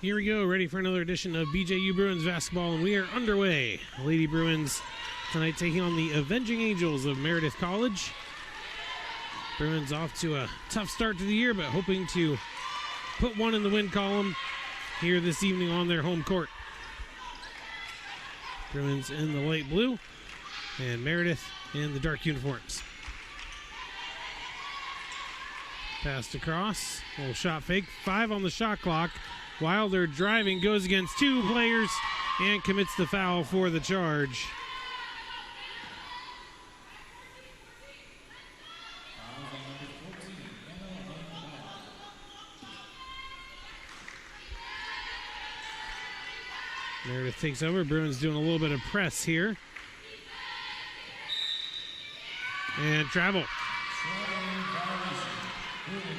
Here we go, ready for another edition of BJU Bruins basketball, and we are underway. Lady Bruins tonight taking on the Avenging Angels of Meredith College. Bruins off to a tough start to the year, but hoping to put one in the win column here this evening on their home court. Bruins in the light blue, and Meredith in the dark uniforms. Passed across, little shot fake, 5 on the shot clock. Wilder driving, goes against 2 players and commits the foul for the charge. Meredith takes over. Bruins doing a little bit of press here. And travel.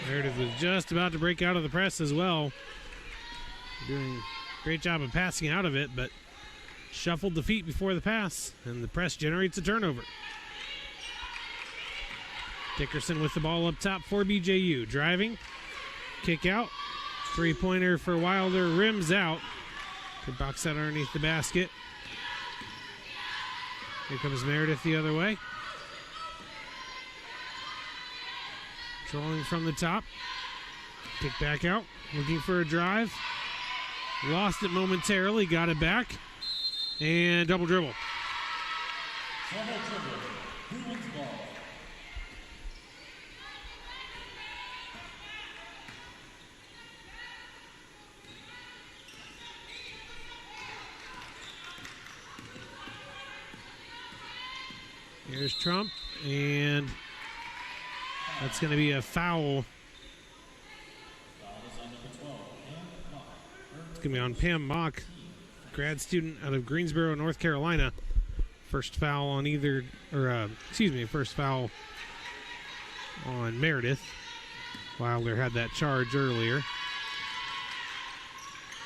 Meredith was just about to break out of the press as well. Doing a great job of passing out of it, but shuffled the feet before the pass, and the press generates a turnover. Dickerson with the ball up top for BJU. Driving, kick out, three-pointer for Wilder, rims out. Good box out underneath the basket. Here comes Meredith the other way. Controlling from the top. Kick back out, looking for a drive. Lost it momentarily, got it back, and double dribble. Double dribble. Who wins ball? Here's Trump, and that's going to be a foul. It's going to be on Pam Mock, grad student out of Greensboro, North Carolina. First foul on first foul on Meredith. Wilder had that charge earlier.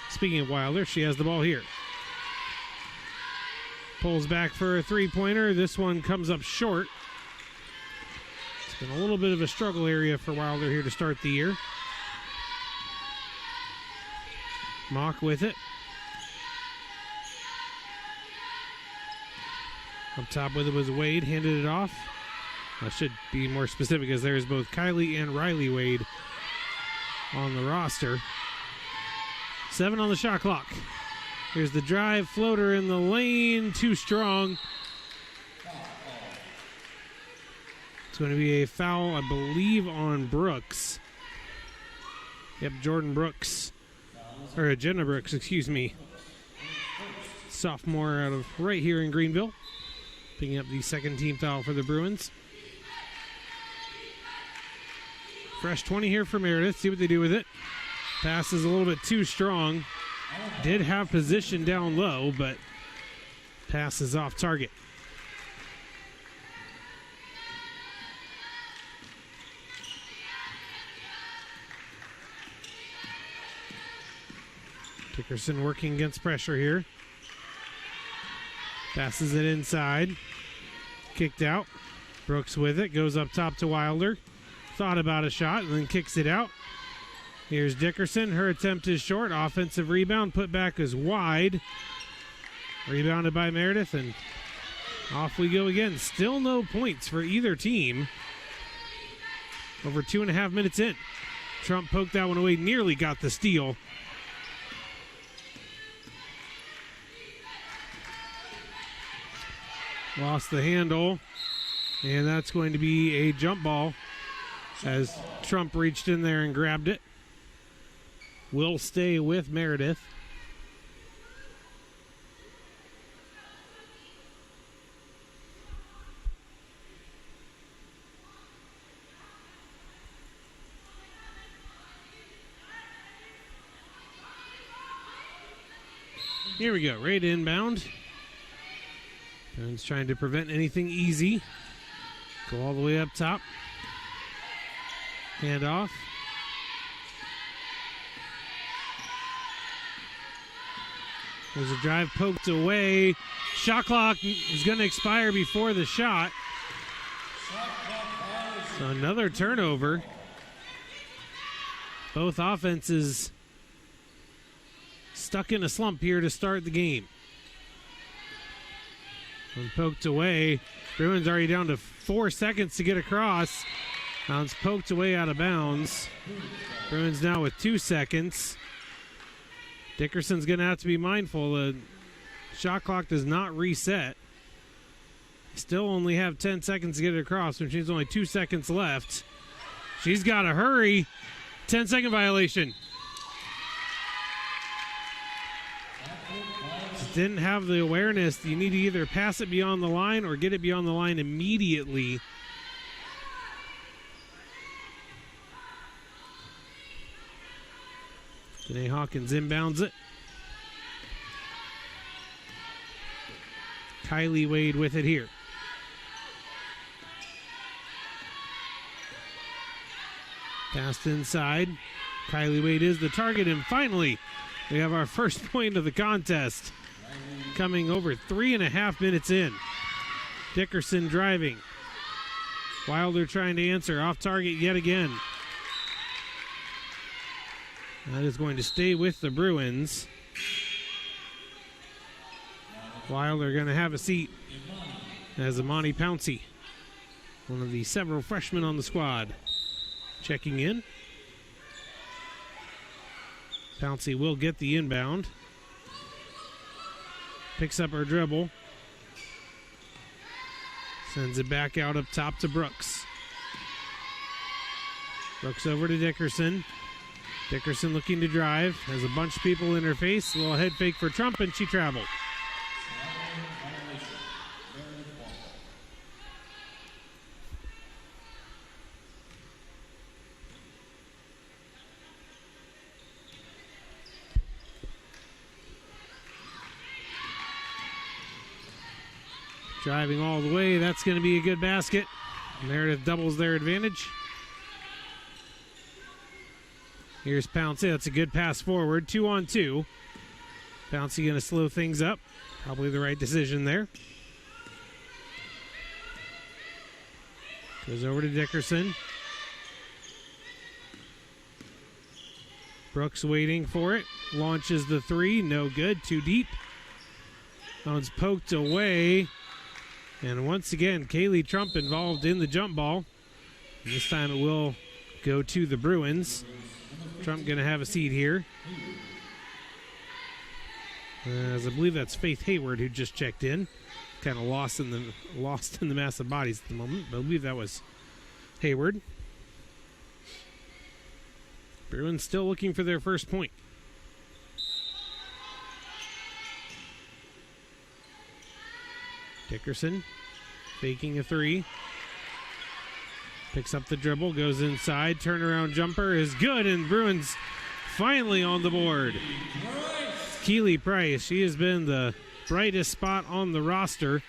Speaking of Wilder, she has the ball here. Pulls back for a three-pointer. This one comes up short. It's been a little bit of a struggle area for Wilder here to start the year. Mock with it. Up top with it was Wade, handed it off. I should be more specific as there's both Kylie and Riley Wade on the roster. 7 on the shot clock. Here's the drive, floater in the lane, too strong. It's going to be a foul, I believe, on Brooks. Yep, Jordan Brooks. Or Jenna Brooks, excuse me. Sophomore out of right here in Greenville. Picking up the second team foul for the Bruins. Fresh 20 here for Meredith. See what they do with it. Pass is a little bit too strong. Did have position down low, but pass is off target. Dickerson working against pressure here. Passes it inside. Kicked out. Brooks with it. Goes up top to Wilder. Thought about a shot and then kicks it out. Here's Dickerson. Her attempt is short. Offensive rebound. Put back is wide. Rebounded by Meredith, and off we go again. Still no points for either team. Over 2.5 minutes in. Trump poked that one away. Nearly got the steal. Lost the handle, and that's going to be a jump ball as Trump reached in there and grabbed it. Will stay with Meredith. Here we go, ready to inbound. Bruins trying to prevent anything easy. Go all the way up top. Hand off. There's a drive poked away. Shot clock is going to expire before the shot. So another turnover. Both offenses stuck in a slump here to start the game. And poked away. Bruins already down to 4 seconds to get across. Bounce poked away out of bounds. Bruins now with 2 seconds. Dickerson's going to have to be mindful. The shot clock does not reset. Still only have 10 seconds to get it across, which means only 2 seconds left. She's got to hurry. 10-second violation. Didn't have the awareness. You need to either pass it beyond the line or get it beyond the line immediately. Janae Hawkins inbounds it. Kylie Wade with it here. Passed inside. Kylie Wade is the target, and finally we have our first point of the contest. Coming over 3.5 minutes in. Dickerson driving. Wilder trying to answer. Off target yet again. That is going to stay with the Bruins. Wilder going to have a seat as Amani Pouncey, one of the several freshmen on the squad, checking in. Pouncey will get the inbound. Picks up her dribble. Sends it back out up top to Brooks. Brooks over to Dickerson. Dickerson looking to drive. Has a bunch of people in her face. A little head fake for Trump, and she traveled. Driving all the way. That's going to be a good basket. Meredith doubles their advantage. Here's Pouncey. That's a good pass forward. 2-on-2. Pouncey going to slow things up. Probably the right decision there. Goes over to Dickerson. Brooks waiting for it. Launches the three. No good. Too deep. Bounce poked away. And once again, Kaylee Trump involved in the jump ball. And this time it will go to the Bruins. Trump going to have a seat here. As I believe that's Faith Hayward who just checked in. Kind of lost in the mass of bodies at the moment. But I believe that was Hayward. Bruins still looking for their first point. Dickerson faking a three. Picks up the dribble, goes inside. Turnaround jumper is good, and Bruins finally on the board. Keely Price, she has been the brightest spot on the roster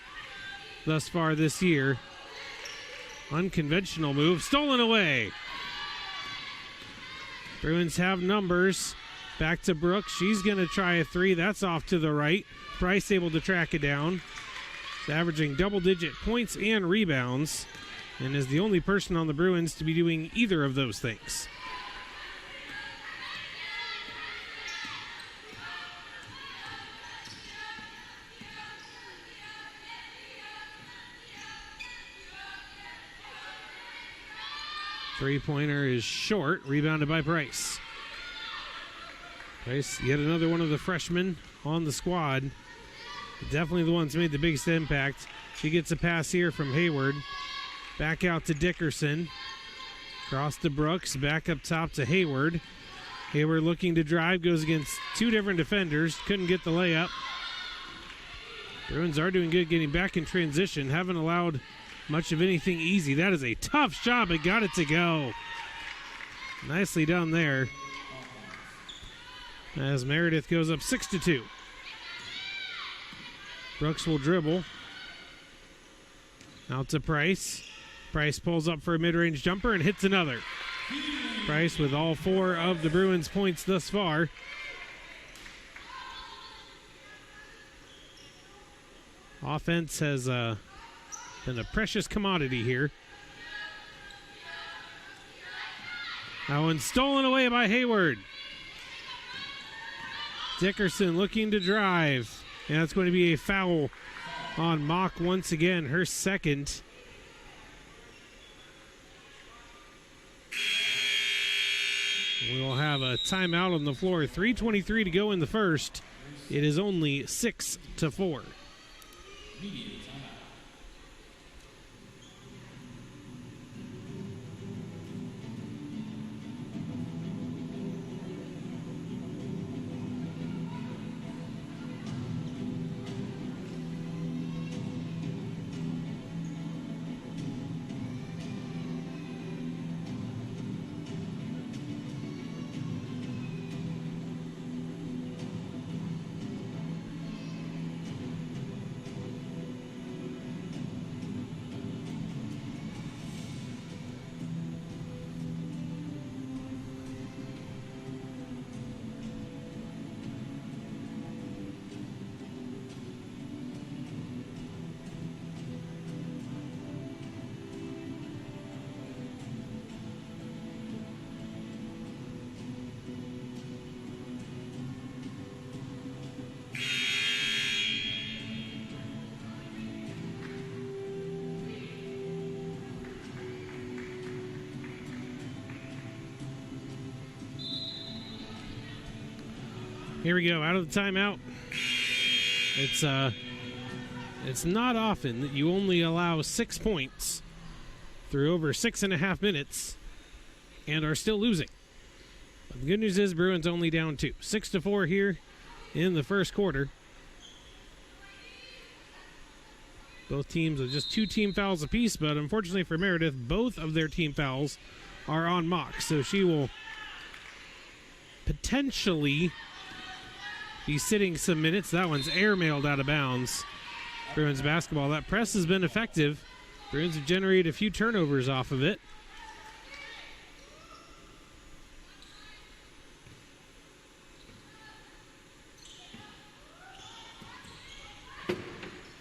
thus far this year. Unconventional move, stolen away. Bruins have numbers. Back to Brooks. She's going to try a three. That's off to the right. Price able to track it down. She's averaging double-digit points and rebounds, and is the only person on the Bruins to be doing either of those things. Three-pointer is short, rebounded by Price. Price, yet another one of the freshmen on the squad. Definitely the ones who made the biggest impact. She gets a pass here from Hayward. Back out to Dickerson. Cross to Brooks, back up top to Hayward. Hayward looking to drive, goes against two different defenders. Couldn't get the layup. Bruins are doing good getting back in transition. Haven't allowed much of anything easy. That is a tough shot, but got it to go. Nicely done there. As Meredith goes up 6-2. Brooks will dribble. Out to Price. Price pulls up for a mid-range jumper and hits another. Price with all four of the Bruins' points thus far. Offense has been a precious commodity here. That one stolen away by Hayward. Dickerson looking to drive. And that's going to be a foul on Mock once again, her second. We will have a timeout on the floor. 3:23 to go in the first. It is only 6-4. Here we go, out of the timeout. It's not often that you only allow 6 points through over 6.5 minutes and are still losing. But the good news is Bruins only down 2. 6-4 here in the first quarter. Both teams with just 2 team fouls apiece, but unfortunately for Meredith, both of their team fouls are on Mock, so she will potentially be sitting some minutes. That one's airmailed out of bounds. Bruins basketball. That press has been effective. Bruins have generated a few turnovers off of it.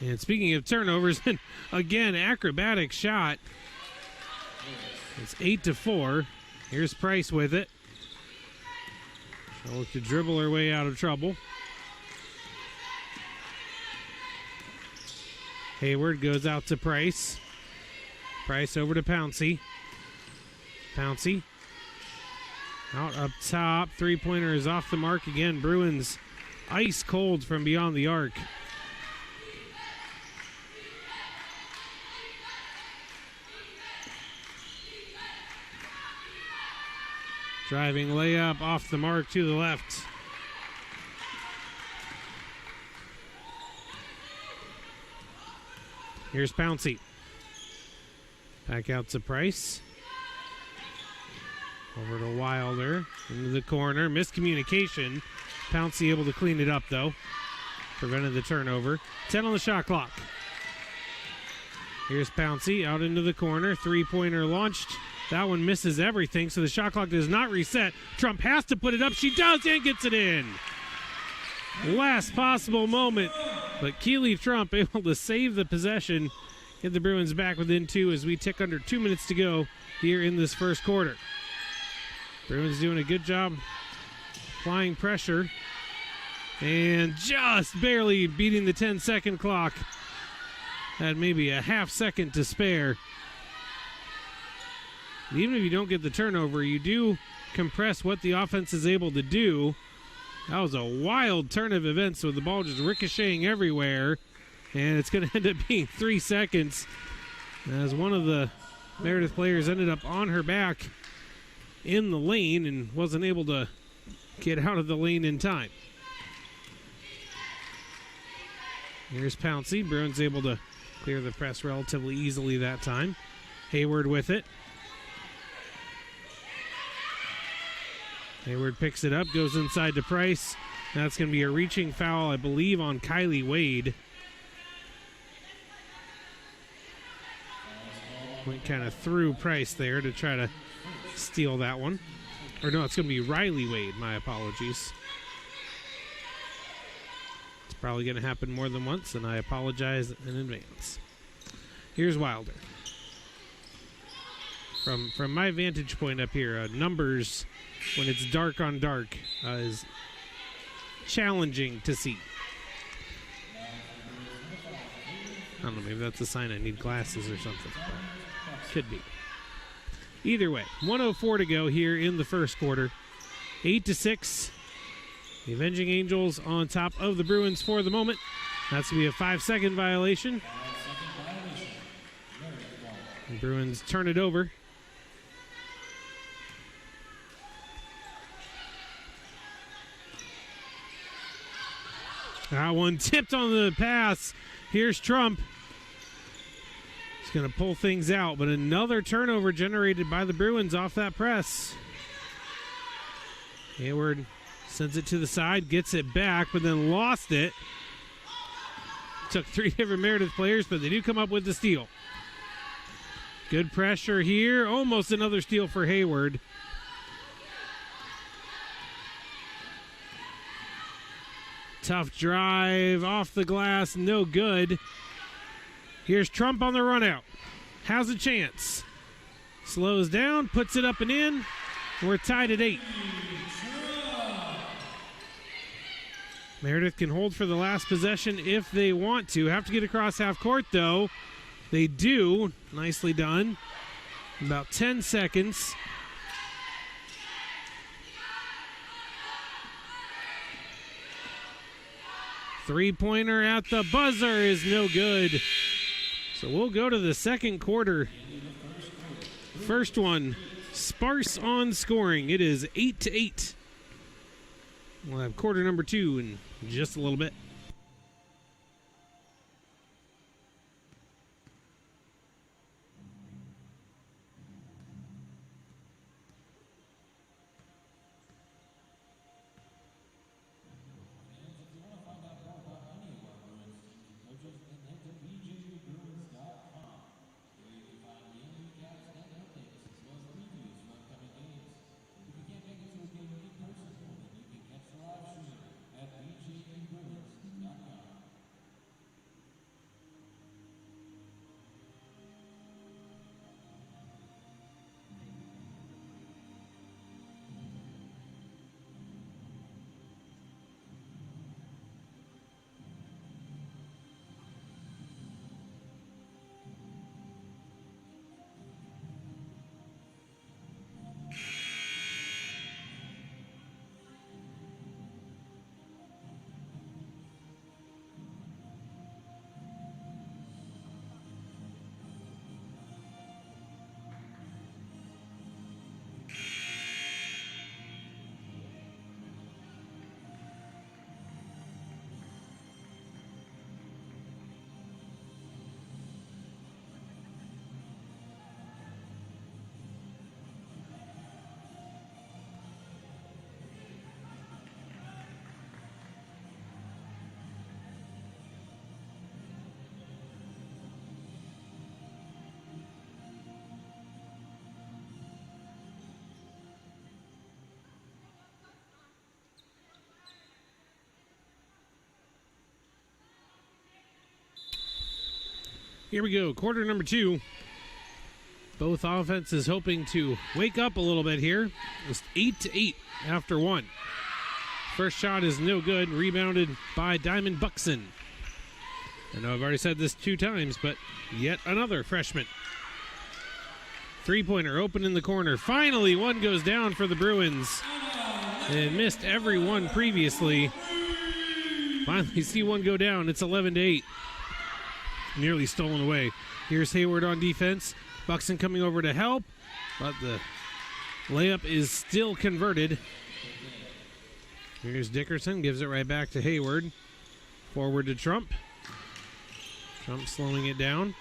And speaking of turnovers, again, acrobatic shot. It's 8-4. Here's Price with it. She'll look to dribble her way out of trouble. Hayward goes out to Price. Price over to Pouncey. Pouncey out up top. Three-pointer is off the mark again. Bruins ice cold from beyond the arc. Driving layup off the mark to the left. Here's Pouncey. Back out to Price. Over to Wilder. Into the corner. Miscommunication. Pouncey able to clean it up, though. Prevented the turnover. 10 on the shot clock. Here's Pouncey out into the corner. Three-pointer launched. That one misses everything, so the shot clock does not reset. Trump has to put it up. She does and gets it in. Last possible moment, but Keely Trump able to save the possession. Get the Bruins back within 2 as we tick under 2 minutes to go here in this first quarter. Bruins doing a good job applying pressure and just barely beating the 10-second clock. Had maybe a half second to spare. Even if you don't get the turnover, you do compress what the offense is able to do. That was a wild turn of events with the ball just ricocheting everywhere. And it's going to end up being 3 seconds as one of the Meredith players ended up on her back in the lane and wasn't able to get out of the lane in time. Here's Pouncey. Bruins able to clear the press relatively easily that time. Hayward with it. Hayward picks it up, goes inside to Price. That's going to be a reaching foul, I believe, on Kylie Wade. Went kind of through Price there to try to steal that one. Or no, it's going to be Riley Wade. My apologies. It's probably going to happen more than once, and I apologize in advance. Here's Wilder. From my vantage point up here, numbers when it's dark on dark is challenging to see. I don't know, maybe that's a sign I need glasses or something. Could be. Either way, 1:04 to go here in the first quarter. 8-6. The Avenging Angels on top of the Bruins for the moment. That's going to be a 5-second violation. The Bruins turn it over. That one tipped on the pass. Here's Trump. He's going to pull things out, but another turnover generated by the Bruins off that press. Hayward sends it to the side, gets it back, but then lost it. Took 3 different Meredith players, but they do come up with the steal. Good pressure here. Almost another steal for Hayward. Tough drive off the glass, no good. Here's Trump on the run out. Has a chance. Slows down, puts it up and in. We're tied at 8. Meredith can hold for the last possession if they want to. Have to get across half court, though. They do. Nicely done. About 10 seconds. Three-pointer at the buzzer is no good. So we'll go to the second quarter. First one, sparse on scoring. It is 8-8. We'll have quarter number 2 in just a little bit. Here we go, quarter number 2. Both offenses hoping to wake up a little bit here. It's 8-8 after 1. First shot is no good, rebounded by Diamond Buxton. I know I've already said this 2 times, but yet another freshman. Three-pointer open in the corner. Finally, one goes down for the Bruins. They missed every one previously. Finally see one go down. It's 11-8. Nearly stolen away. Here's Hayward on defense. Buxton coming over to help, but the layup is still converted. Here's Dickerson, gives it right back to Hayward. Forward to Trump. Trump slowing it down.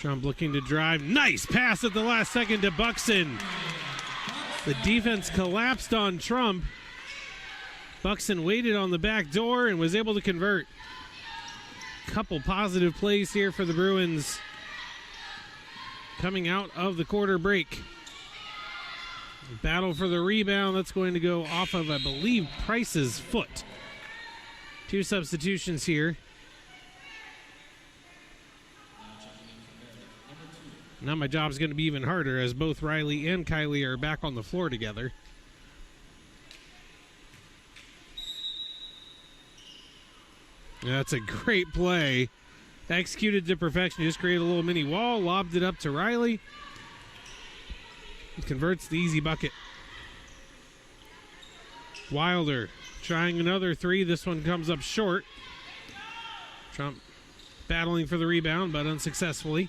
Trump looking to drive. Nice pass at the last second to Buxton. The defense collapsed on Trump. Buxton waited on the back door and was able to convert. Couple positive plays here for the Bruins coming out of the quarter break. Battle for the rebound. That's going to go off of, I believe, Price's foot. 2 substitutions here. Now my job's going to be even harder as both Riley and Kylie are back on the floor together. That's a great play. Executed to perfection. Just created a little mini wall, lobbed it up to Riley. He converts the easy bucket. Wilder trying another 3. This one comes up short. Trump battling for the rebound, but unsuccessfully.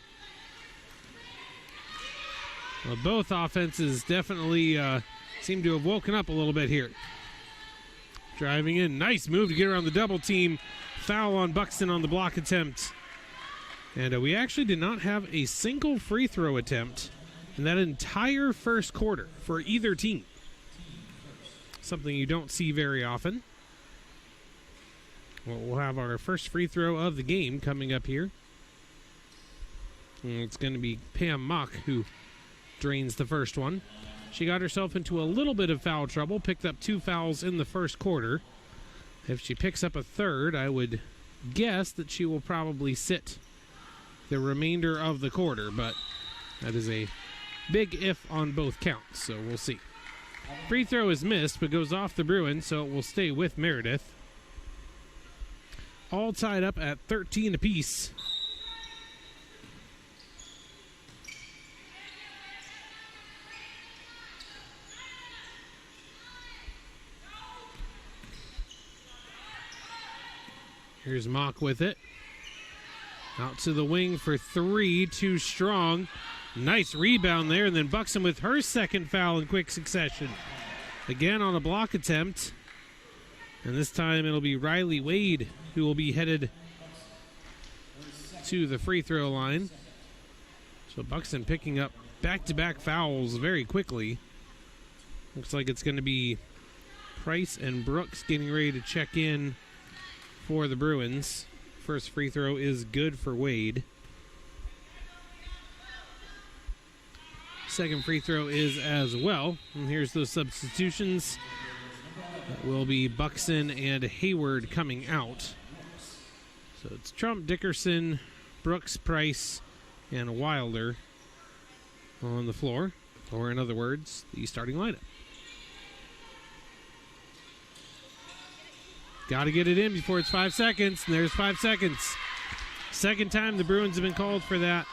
Well, both offenses definitely seem to have woken up a little bit here. Driving in. Nice move to get around the double team. Foul on Buxton on the block attempt. And we actually did not have a single free throw attempt in that entire first quarter for either team. Something you don't see very often. Well, we'll have our first free throw of the game coming up here. And it's going to be Pam Mock who drains the first one. She got herself into a little bit of foul trouble, picked up 2 fouls in the first quarter. If she picks up a third, I would guess that she will probably sit the remainder of the quarter, but that is a big if on both counts, so we'll see. Free throw is missed, but goes off the Bruins, so it will stay with Meredith. All tied up at 13 apiece. Here's Mock with it. Out to the wing for 3, too strong. Nice rebound there, and then Buxton with her second foul in quick succession. Again on a block attempt. And this time it'll be Riley Wade who will be headed to the free throw line. So Buxton picking up back-to-back fouls very quickly. Looks like it's going to be Price and Brooks getting ready to check in for the Bruins. First free throw is good for Wade. Second free throw is as well. And here's those substitutions. That will be Buxton and Hayward coming out. So it's Trump, Dickerson, Brooks, Price, and Wilder on the floor. Or in other words, the starting lineup. Got to get it in before it's 5 seconds, and there's 5 seconds. Second time the Bruins have been called for that.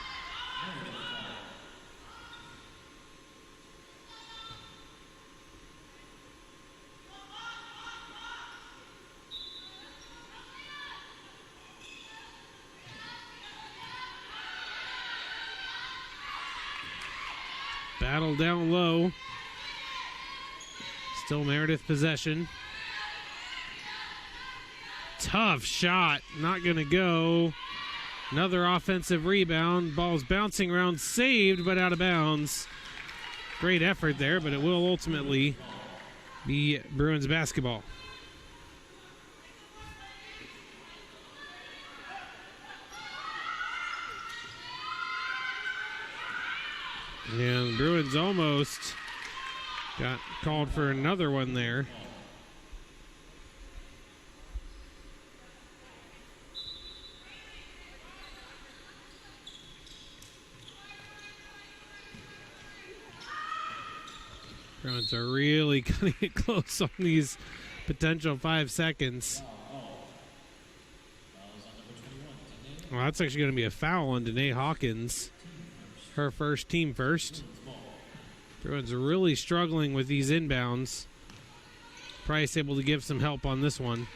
Battle down low. Still Meredith possession. Tough shot. Not going to go. Another offensive rebound. Ball's bouncing around. Saved, but out of bounds. Great effort there, but it will ultimately be Bruins basketball. And the Bruins almost got called for another one there. Bruins are really cutting it close on these potential 5 seconds. Well, that's actually going to be a foul on Danae Hawkins. Her first, team first. Bruins are really struggling with these inbounds. Price able to give some help on this one.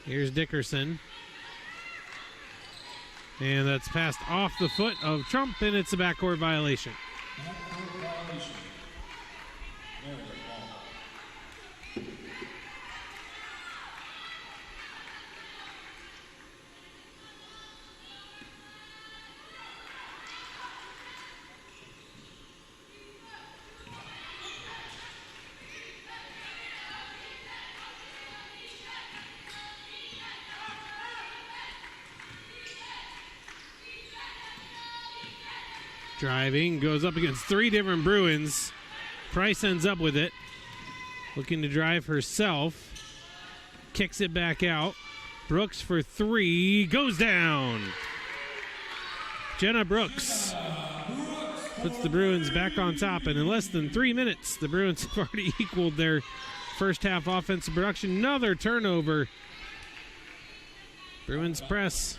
Here's Dickerson. And that's passed off the foot of Trump, and it's a backcourt violation. Backcourt violation. Meredith ball. Driving, goes up against 3 different Bruins. Price ends up with it. Looking to drive herself. Kicks it back out. Brooks for 3. Goes down. Jenna Brooks puts the Bruins back on top. And in less than 3 minutes, the Bruins have already equaled their first half offensive production. Another turnover. Bruins press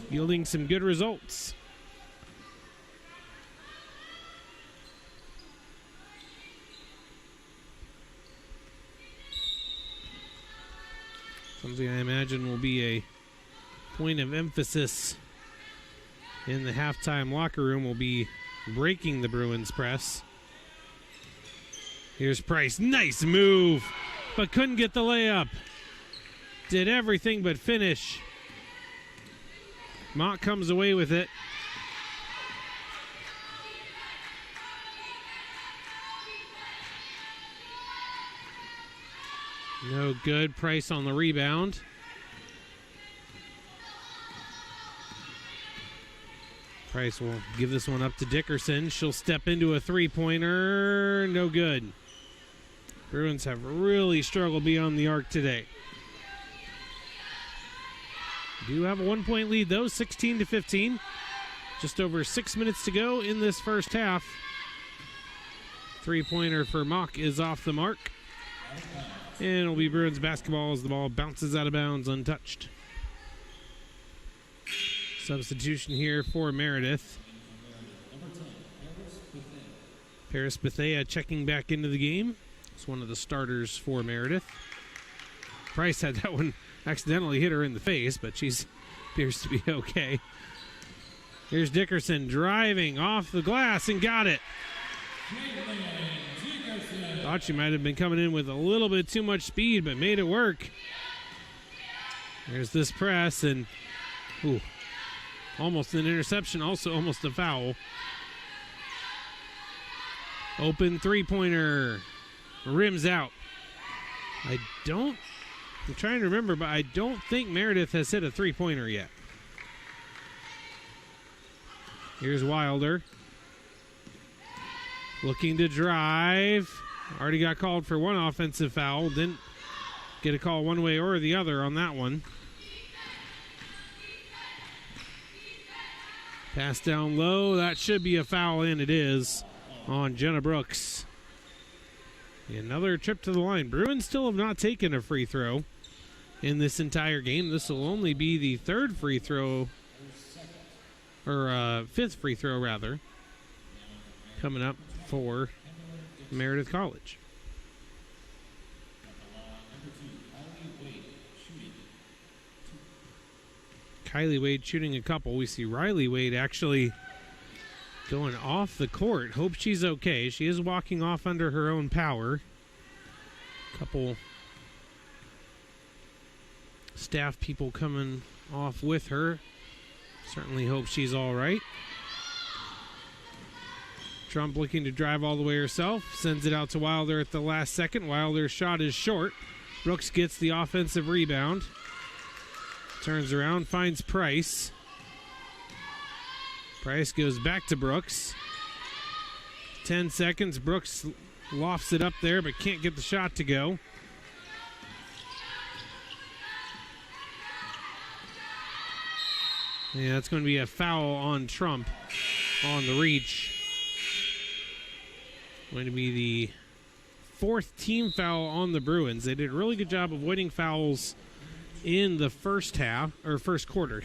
yielding some good results. Something I imagine will be a point of emphasis in the halftime locker room will be breaking the Bruins press. Here's Price. Nice move, but couldn't get the layup. Did everything but finish. Mock comes away with it. No good. Price on the rebound. Price will give this one up to Dickerson. She'll step into a three-pointer. No good. Bruins have really struggled beyond the arc today. Do have a 1-point lead, though, 16-15. Just over 6 minutes to go in this first half. Three-pointer for Mock is off the mark. And it'll be Bruins basketball as the ball bounces out of bounds untouched. Substitution here for Meredith. Paris Bethea checking back into the game. It's one of the starters for Meredith. Price had that one accidentally hit her in the face, but she appears to be okay. Here's Dickerson driving off the glass and got it. Thought she might have been coming in with a little bit too much speed, but made it work. There's this press, and almost an interception, also almost a foul. Open three-pointer. Rims out. I'm trying to remember, but I don't think Meredith has hit a three-pointer yet. Here's Wilder. Looking to drive. Already got called for one offensive foul. Didn't get a call one way or the other on that one. Pass down low. That should be a foul, and it is on Jenna Brooks. Another trip to the line. Bruins still have not taken a free throw in this entire game. This will only be the third free throw, or fifth free throw, rather, coming up for Meredith College. Kylie Wade shooting a couple. We see Riley Wade actually going off the court. Hope she's okay. She is walking off under her own power. Couple staff people coming off with her. Certainly hope she's all right. Trump looking to drive all the way herself. Sends it out to Wilder at the last second. Wilder's shot is short. Brooks gets the offensive rebound. Turns around, finds Price. Price goes back to Brooks. 10 seconds. Brooks lofts it up there, but can't get the shot to go. Yeah, that's going to be a foul on Trump on the reach. Going to be the 4th team foul on the Bruins. They did a really good job avoiding fouls in the first quarter,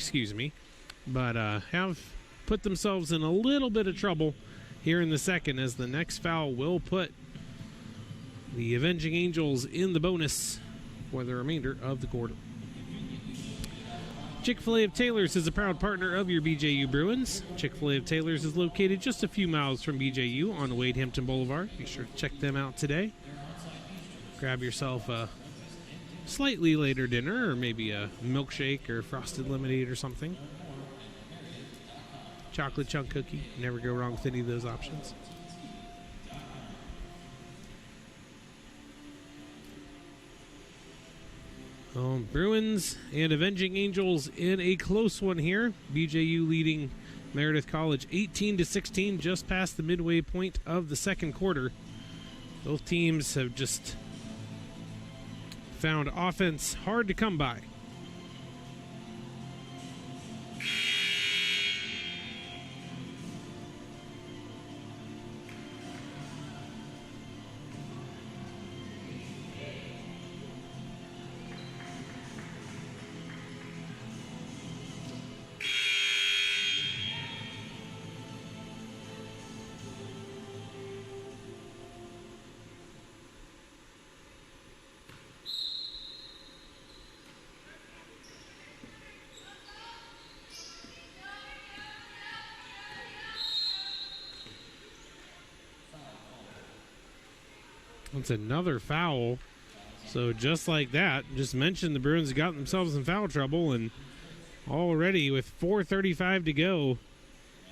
but have put themselves in a little bit of trouble here in the second, as the next foul will put the Avenging Angels in the bonus for the remainder of the quarter. Chick-fil-A of Taylors is a proud partner of your BJU Bruins. Chick-fil-A of Taylors is located just a few miles from BJU on Wade Hampton Boulevard. Be sure to check them out today. Grab yourself a slightly later dinner, or maybe a milkshake or frosted lemonade or something. Chocolate chunk cookie. Never go wrong with any of those options. Bruins and Avenging Angels in a close one here. BJU leading Meredith College 18-16, just past the midway point of the second quarter. Both teams have just found offense hard to come by. That's another foul. So just like that, just mentioned the Bruins have gotten themselves in foul trouble, and already with 4:35 to go,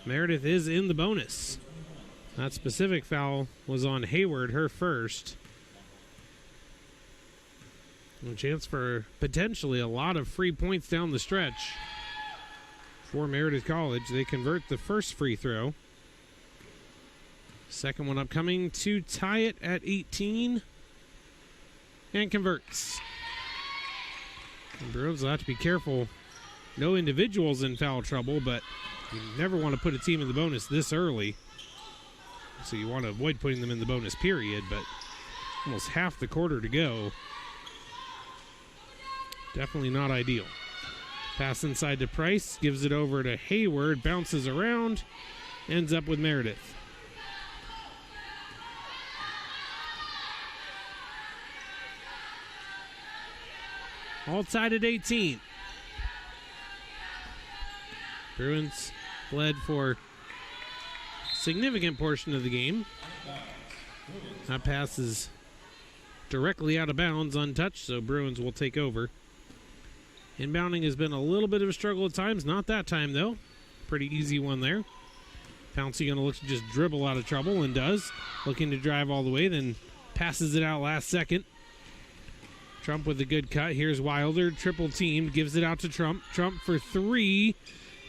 Meredith is in the bonus. That specific foul was on Hayward, her first. A chance for potentially a lot of free points down the stretch for Meredith College. They convert the first free throw. Second one upcoming to tie it at 18. And converts. The Bruins will have to be careful. No individuals in foul trouble, but you never want to put a team in the bonus this early. So you want to avoid putting them in the bonus period, but almost half the quarter to go. Definitely not ideal. Pass inside to Price, gives it over to Hayward, bounces around, ends up with Meredith. All tied at 18. Bruins led for a significant portion of the game. That pass is directly out of bounds, untouched, so Bruins will take over. Inbounding has been a little bit of a struggle at times. Not that time, though. Pretty easy one there. Pouncey going to look to just dribble out of trouble, and does. Looking to drive all the way, then passes it out last second. Trump with a good cut. Here's Wilder, triple teamed, gives it out to Trump. Trump for three,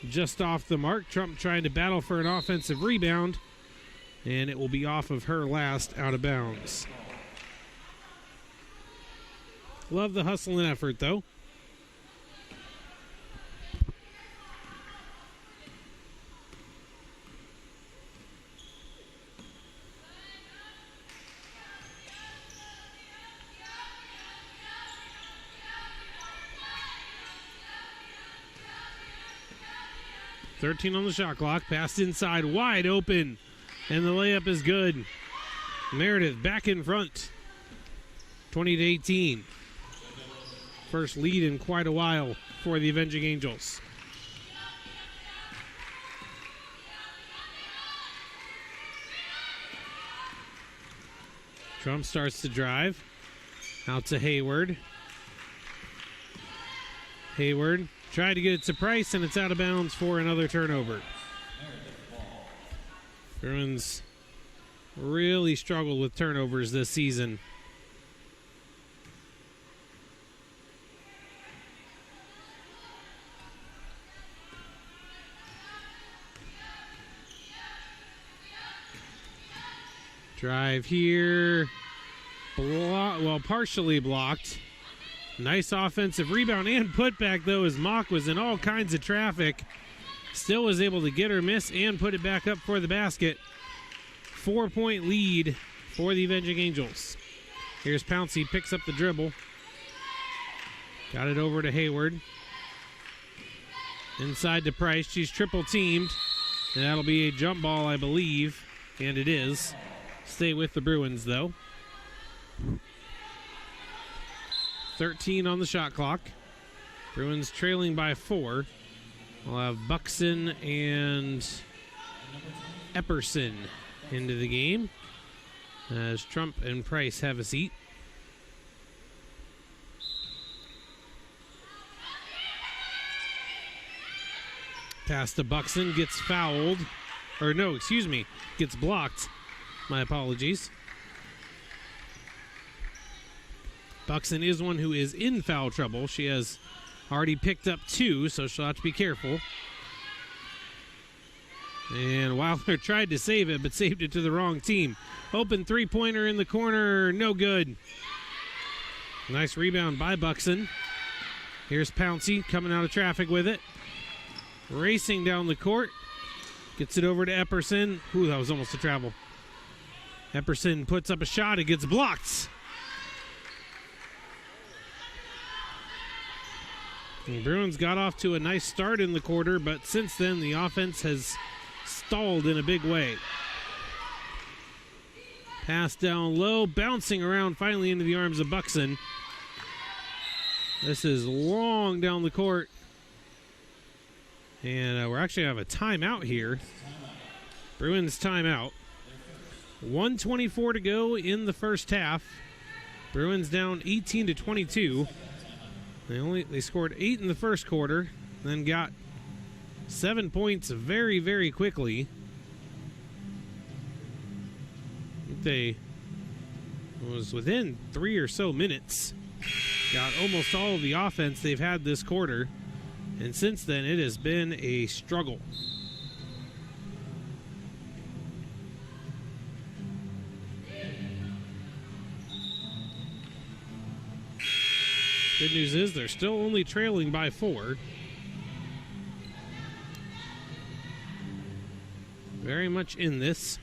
just off the mark. Trump trying to battle for an offensive rebound, and it will be off of her last, out of bounds. Love the hustle and effort, though. .13 on the shot clock. Passed inside, wide open, and the layup is good. Meredith back in front, 20-18. First lead in quite a while for the Avenging Angels. Trump starts to drive. Out to Hayward. Hayward tried to get it to Price, and it's out of bounds for another turnover. Bruins really struggled with turnovers this season. Drive here. Partially blocked. Nice offensive rebound and putback, though, as Mock was in all kinds of traffic Still was able to get her miss and put it back up for the basket. 4-point lead for the Avenging Angels. Here's Pouncey, picks up the dribble. Got it over to Hayward. Inside to Price. She's triple teamed. And that'll be a jump ball, I believe. And it is. Stay with the Bruins, though. 13 on the shot clock. Bruins trailing by 4. We'll have Buxton and Epperson into the game as Trump and Price have a seat. Pass to Buxton, gets fouled. Or no, excuse me, gets blocked. My apologies. Buxton is one who is in foul trouble. She has already picked up 2, so she'll have to be careful. And Wilder tried to save it, but saved it to the wrong team. Open three-pointer in the corner, no good. Nice rebound by Buxton. Here's Pouncey coming out of traffic with it. Racing down the court. Gets it over to Epperson. Ooh, that was almost a travel. Epperson puts up a shot. It gets blocked. The Bruins got off to a nice start in the quarter, but since then the offense has stalled in a big way. Pass down low, bouncing around finally into the arms of Buxton. This is long down the court. And we're actually going to have a timeout here. Bruins timeout. 1:24 to go in the first half. Bruins down 18-22. They scored 8 in the first quarter, then got 7 points very, very quickly. They was within 3 or so minutes. Got almost all of the offense they've had this quarter, and since then it has been a struggle. Good news is they're still only trailing by 4. Very much in this.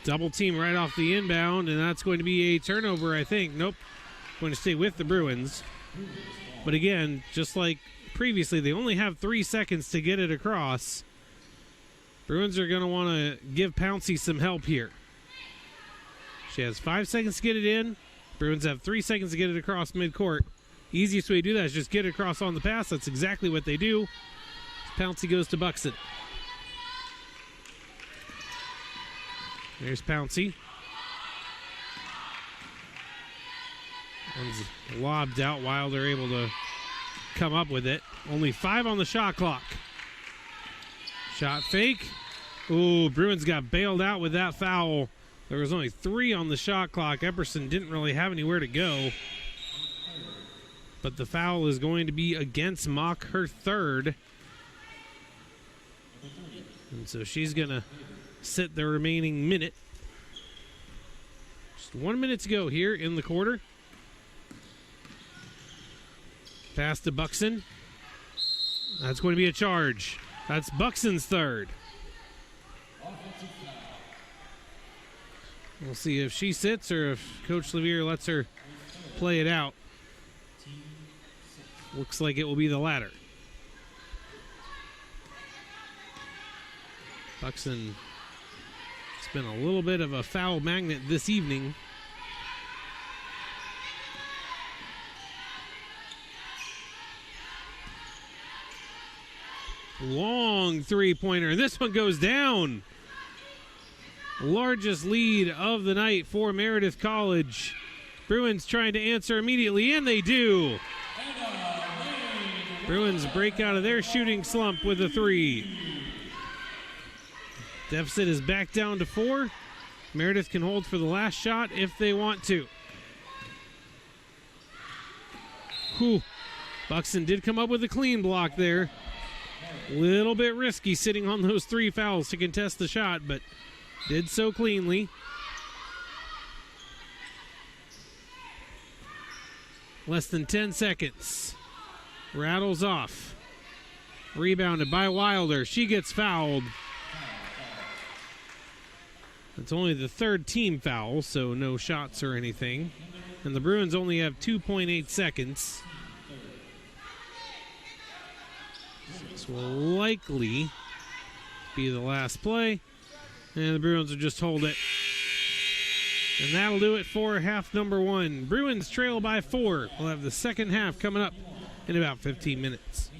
Double team right off the inbound, and that's going to be a turnover, I think. Nope. Going to stay with the Bruins. But again, just like previously, they only have 3 seconds to get it across. Bruins are going to want to give Pouncey some help here. She has 5 seconds to get it in. Bruins have 3 seconds to get it across midcourt. Easiest way to do that is just get it across on the pass. That's exactly what they do. Pouncey goes to Buxton. There's Pouncey. One's lobbed out while they're able to come up with it. Only 5 on the shot clock. Shot fake. Ooh, Bruins got bailed out with that foul. There was only 3 on the shot clock. Epperson didn't really have anywhere to go. But the foul is going to be against Mock, her 3rd. And so she's going to sit the remaining minute. Just 1 minute to go here in the quarter. Pass to Buxton. That's going to be a charge. That's Buxton's 3rd. We'll see if she sits or if Coach Levier lets her play it out. Looks like it will be the latter. Buxton has been a little bit of a foul magnet this evening. Long three-pointer. This one goes down. Largest lead of the night for Meredith College. Bruins trying to answer immediately, and they do. Bruins break out of their shooting slump with a 3. Deficit is back down to 4. Meredith can hold for the last shot if they want to. Whew. Buxton did come up with a clean block there. Little bit risky sitting on those 3 fouls to contest the shot, but did so cleanly. Less than 10 seconds. Rattles off. Rebounded by Wilder. She gets fouled. It's only the third team foul, so no shots or anything. And the Bruins only have 2.8 seconds. This will likely be the last play. And the Bruins will just hold it. And that'll do it for half number 1. Bruins trail by 4. We'll have the second half coming up in about 15 minutes.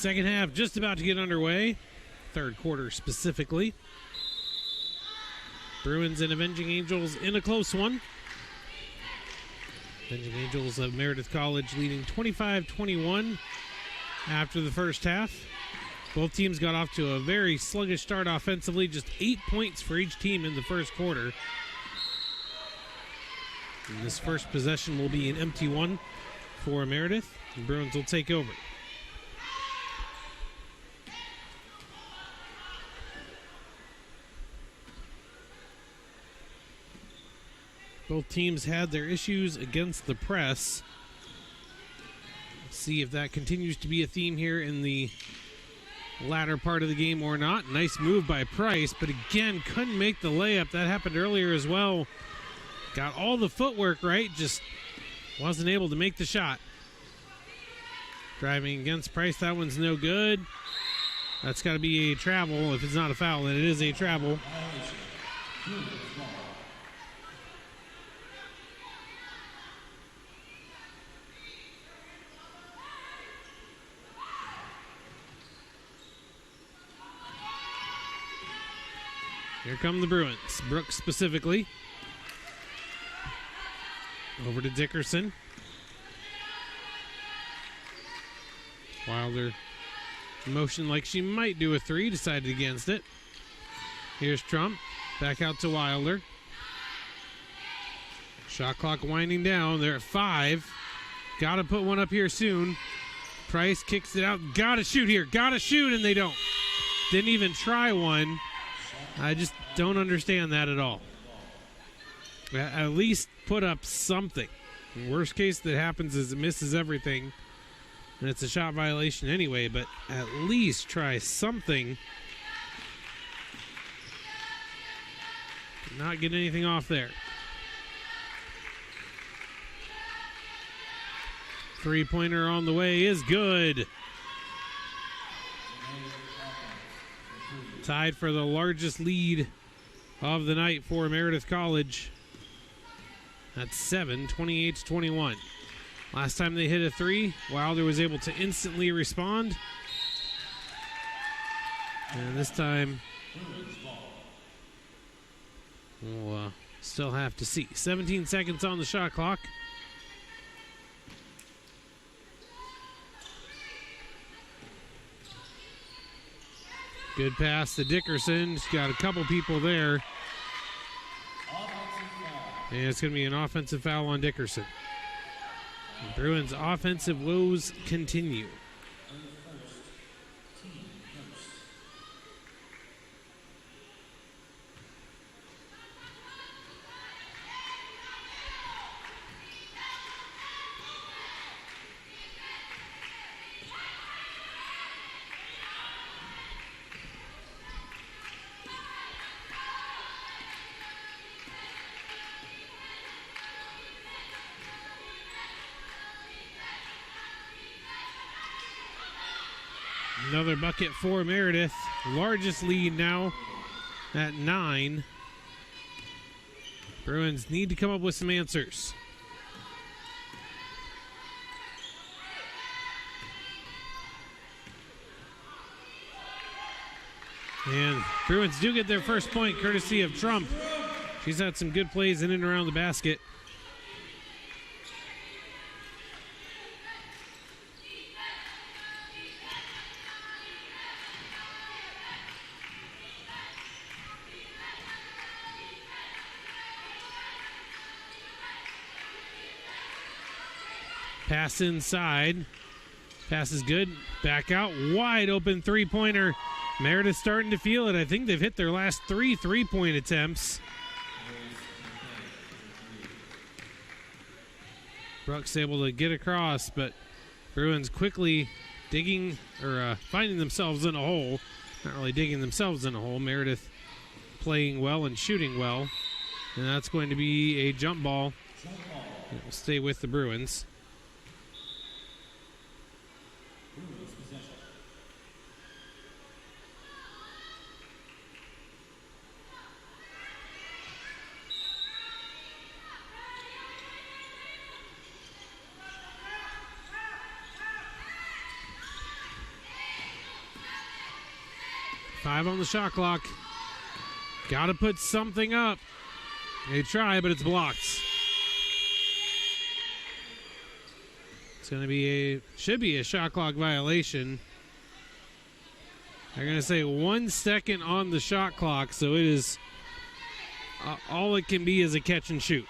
Second half just about to get underway. Third quarter specifically. Bruins and Avenging Angels in a close one. Avenging Angels of Meredith College leading 25-21 after the first half. Both teams got off to a very sluggish start offensively, just 8 points for each team in the first quarter. And this first possession will be an empty one for Meredith. The Bruins will take over. Both teams had their issues against the press. Let's see if that continues to be a theme here in the latter part of the game or not. Nice move by Price, but again, couldn't make the layup. That happened earlier as well. Got all the footwork right, just wasn't able to make the shot. Driving against Price, that one's no good. That's got to be a travel. If it's not a foul, then it is a travel. Here come the Bruins. Brooks specifically. Over to Dickerson. Wilder motioned like she might do a three, decided against it. Here's Trump. Back out to Wilder. Shot clock winding down. They're at 5. Got to put one up here soon. Price kicks it out. Got to shoot here. Got to shoot, and they don't. Didn't even try one. I just don't understand that at all. At least put up something. The worst case that happens is it misses everything, and it's a shot violation anyway, but at least try something. Not get anything off there. Three-pointer on the way is good. Tied for the largest lead of the night for Meredith College. That's 7, 28-21. Last time they hit a three, Wilder was able to instantly respond. And this time, we'll still have to see. 17 seconds on the shot clock. Good pass to Dickerson. She's got a couple people there. And it's going to be an offensive foul on Dickerson. The Bruins' offensive woes continue. Another bucket for Meredith. Largest lead now at 9. Bruins need to come up with some answers. And Bruins do get their first point courtesy of Trump. She's had some good plays in and around the basket. Pass inside. Pass is good. Back out. Wide open three-pointer. Meredith starting to feel it. I think they've hit their last 3 three-point attempts. Brooks able to get across, but Bruins quickly digging or finding themselves in a hole. Not really digging themselves in a hole. Meredith playing well and shooting well. And that's going to be a jump ball. It will stay with the Bruins. 5 on the shot clock. Got to put something up. They try, but it's blocked. It's going to be should be a shot clock violation. They're going to say 1 second on the shot clock, so it is all it can be is a catch and shoot.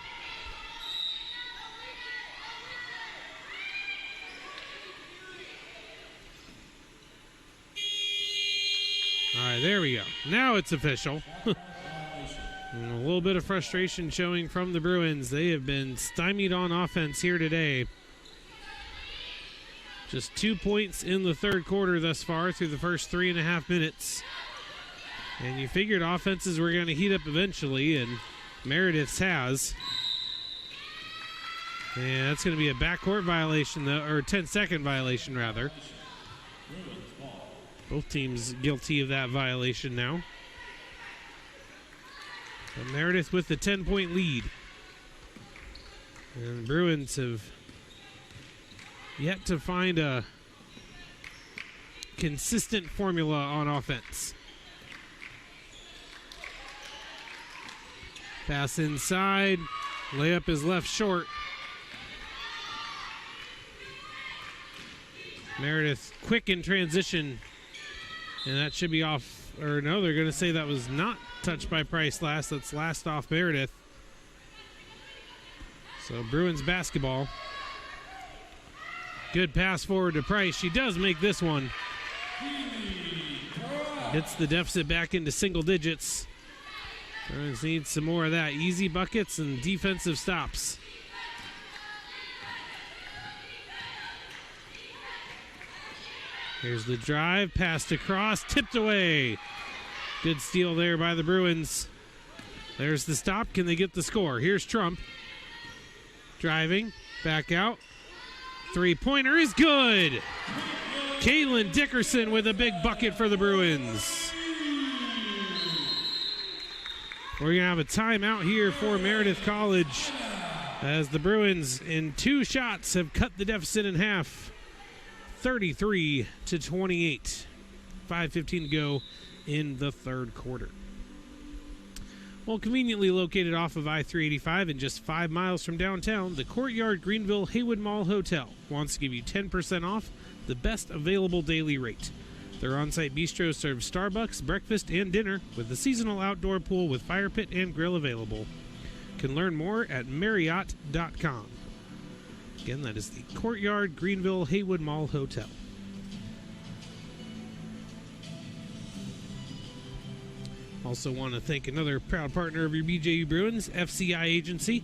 All right, there we go. Now it's official. And a little bit of frustration showing from the Bruins. They have been stymied on offense here today. Just 2 points in the third quarter thus far through the first 3.5 minutes. And you figured offenses were going to heat up eventually, and Meredith's has. And that's going to be a backcourt violation, or 10-second violation, rather. Both teams guilty of that violation now. But Meredith with the 10-point lead. And the Bruins have yet to find a consistent formula on offense. Pass inside. Layup is left short. Meredith quick in transition. And that should be off. Or no, they're going to say that was not touched by Price last. That's last off Meredith. So Bruins basketball. Good pass forward to Price. She does make this one. Gets the deficit back into single digits. Bruins need some more of that. Easy buckets and defensive stops. Here's the drive, passed across, tipped away. Good steal there by the Bruins. There's the stop. Can they get the score? Here's Trump. Driving, back out. Three-pointer is good. Caitlin Dickerson with a big bucket for the Bruins. We're going to have a timeout here for Meredith College as the Bruins in 2 shots have cut the deficit in half. 33-28. 5:15 to go in the third quarter. Well, conveniently located off of I-385 and just 5 miles from downtown, the Courtyard Greenville Haywood Mall Hotel wants to give you 10% off the best available daily rate. Their on-site bistro serves Starbucks, breakfast, and dinner with a seasonal outdoor pool with fire pit and grill available. You can learn more at Marriott.com. Again, that is the Courtyard Greenville Haywood Mall Hotel. Also want to thank another proud partner of your BJU Bruins, FCI Agency.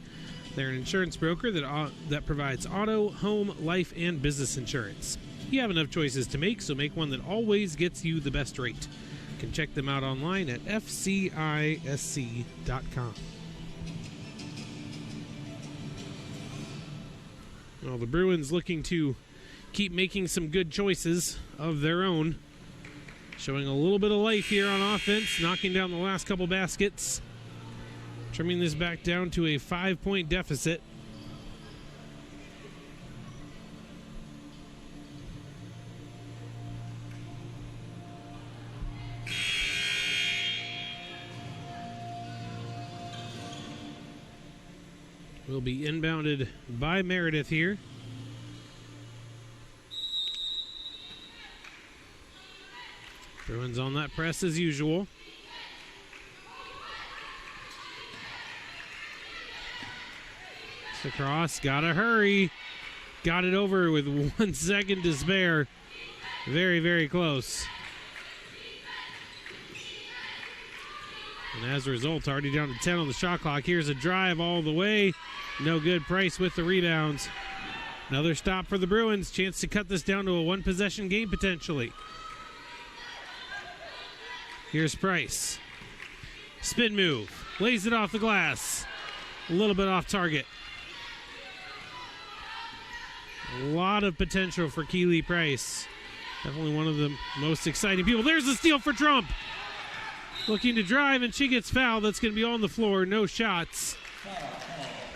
They're an insurance broker that provides auto, home, life, and business insurance. You have enough choices to make, so make one that always gets you the best rate. You can check them out online at fcisc.com. Well, the Bruins looking to keep making some good choices of their own. Showing a little bit of life here on offense, knocking down the last couple baskets. Trimming this back down to a 5-point deficit. Will be inbounded by Meredith here. Bruins on that press as usual. Across, gotta hurry. Got it over with 1 second to spare. Very, very close. And as a result, already down to 10 on the shot clock. Here's a drive all the way. No good. Price with the rebounds. Another stop for the Bruins. Chance to cut this down to a 1-possession game potentially. Here's Price. Spin move. Lays it off the glass. A little bit off target. A lot of potential for Keely Price. Definitely one of the most exciting people. There's the steal for Trump. Looking to drive, and she gets fouled. That's going to be on the floor. No shots.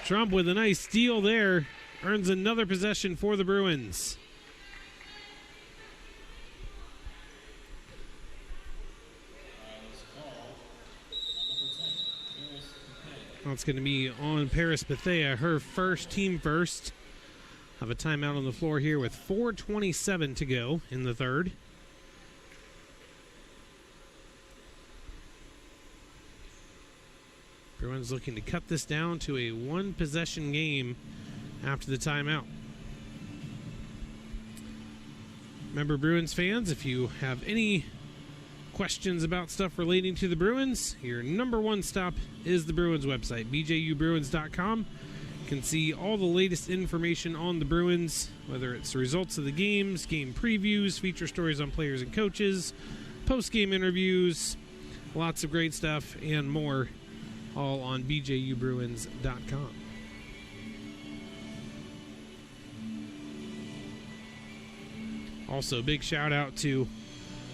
Trump with a nice steal there. Earns another possession for the Bruins. That's going to be on Paris Bethea, her first, team first. Have a timeout on the floor here with 4:27 to go in the third. Bruins looking to cut this down to a one-possession game after the timeout. Remember, Bruins fans, if you have any questions about stuff relating to the Bruins, your number one stop is the Bruins website, bjubruins.com. You can see all the latest information on the Bruins, whether it's the results of the games, game previews, feature stories on players and coaches, post-game interviews, lots of great stuff and more, all on bjubruins.com. Also, big shout out to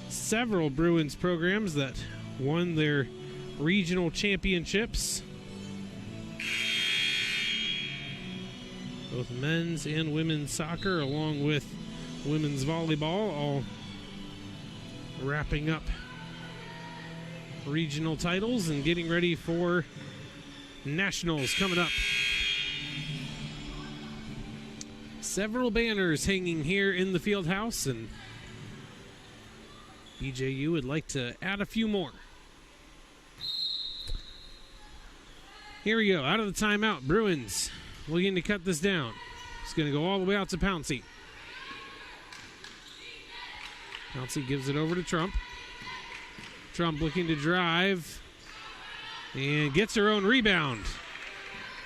several Bruins programs that won their regional championships. Both men's and women's soccer, along with women's volleyball, all wrapping up regional titles and getting ready for nationals coming up. Several banners hanging here in the field house, and BJU would like to add a few more. Here we go, out of the timeout. Bruins looking to cut this down. It's going to go all the way out to Pouncey. Pouncey gives it over to Trump. Trump looking to drive and gets her own rebound.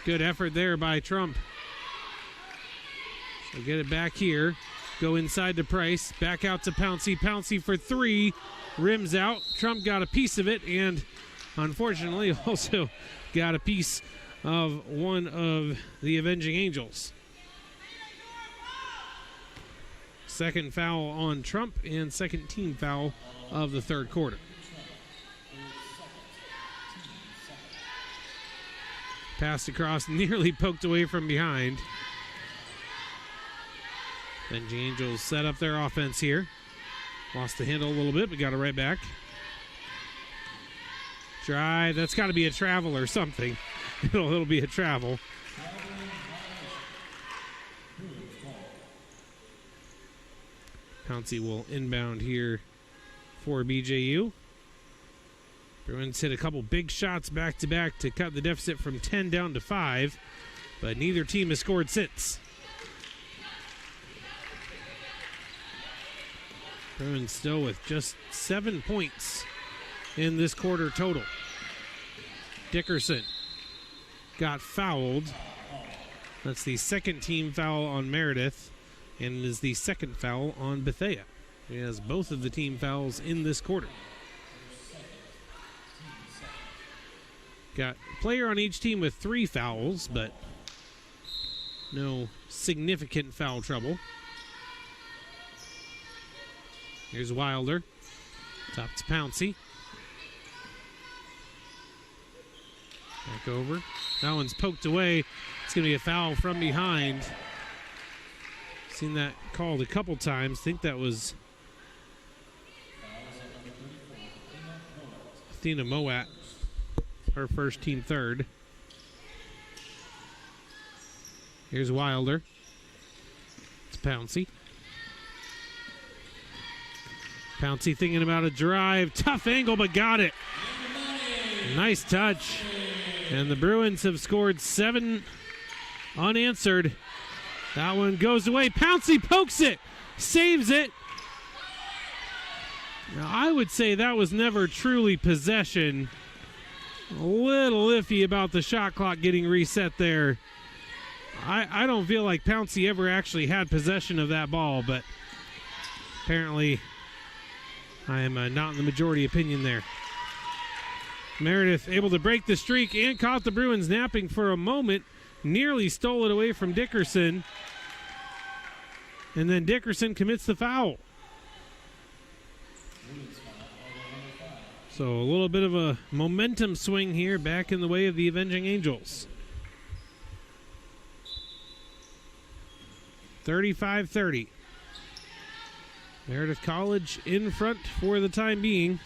Good effort there by Trump. She'll get it back here. Go inside to Price. Back out to Pouncey. Pouncey for three. Rims out. Trump got a piece of it, and unfortunately also got a piece of one of the Avenging Angels. Second foul on Trump and second team foul of the third quarter. Passed across, nearly poked away from behind. Avenging Angels set up their offense here. Lost the handle a little bit, but got it right back. Drive, that's got to be a travel or something. It'll be a travel. Pouncey will inbound here for BJU. Bruins hit a couple big shots back-to-back to cut the deficit from 10 down to 5, but neither team has scored since. Bruins still with just 7 points in this quarter total. Dickerson got fouled. That's the second team foul on Meredith, and it is the second foul on Bethea. He has both of the team fouls in this quarter. Got a player on each team with 3 fouls, but no significant foul trouble. Here's Wilder. Top to Pouncey. Back over. That one's poked away. It's going to be a foul from behind. Seen that called a couple times. Think that was Athena Mowat, her first team third. Here's Wilder. It's Pouncey. Pouncey thinking about a drive. Tough angle, but got it. Nice touch. And the Bruins have scored 7 unanswered. That one goes away. Pouncey pokes it. Saves it. Now, I would say that was never truly possession. A little iffy about the shot clock getting reset there. I don't feel like Pouncey ever actually had possession of that ball, but apparently I am not in the majority opinion there. Meredith able to break the streak and caught the Bruins napping for a moment. Nearly stole it away from Dickerson. And then Dickerson commits the foul. So a little bit of a momentum swing here back in the way of the Avenging Angels. 35-30. Meredith College in front for the time being.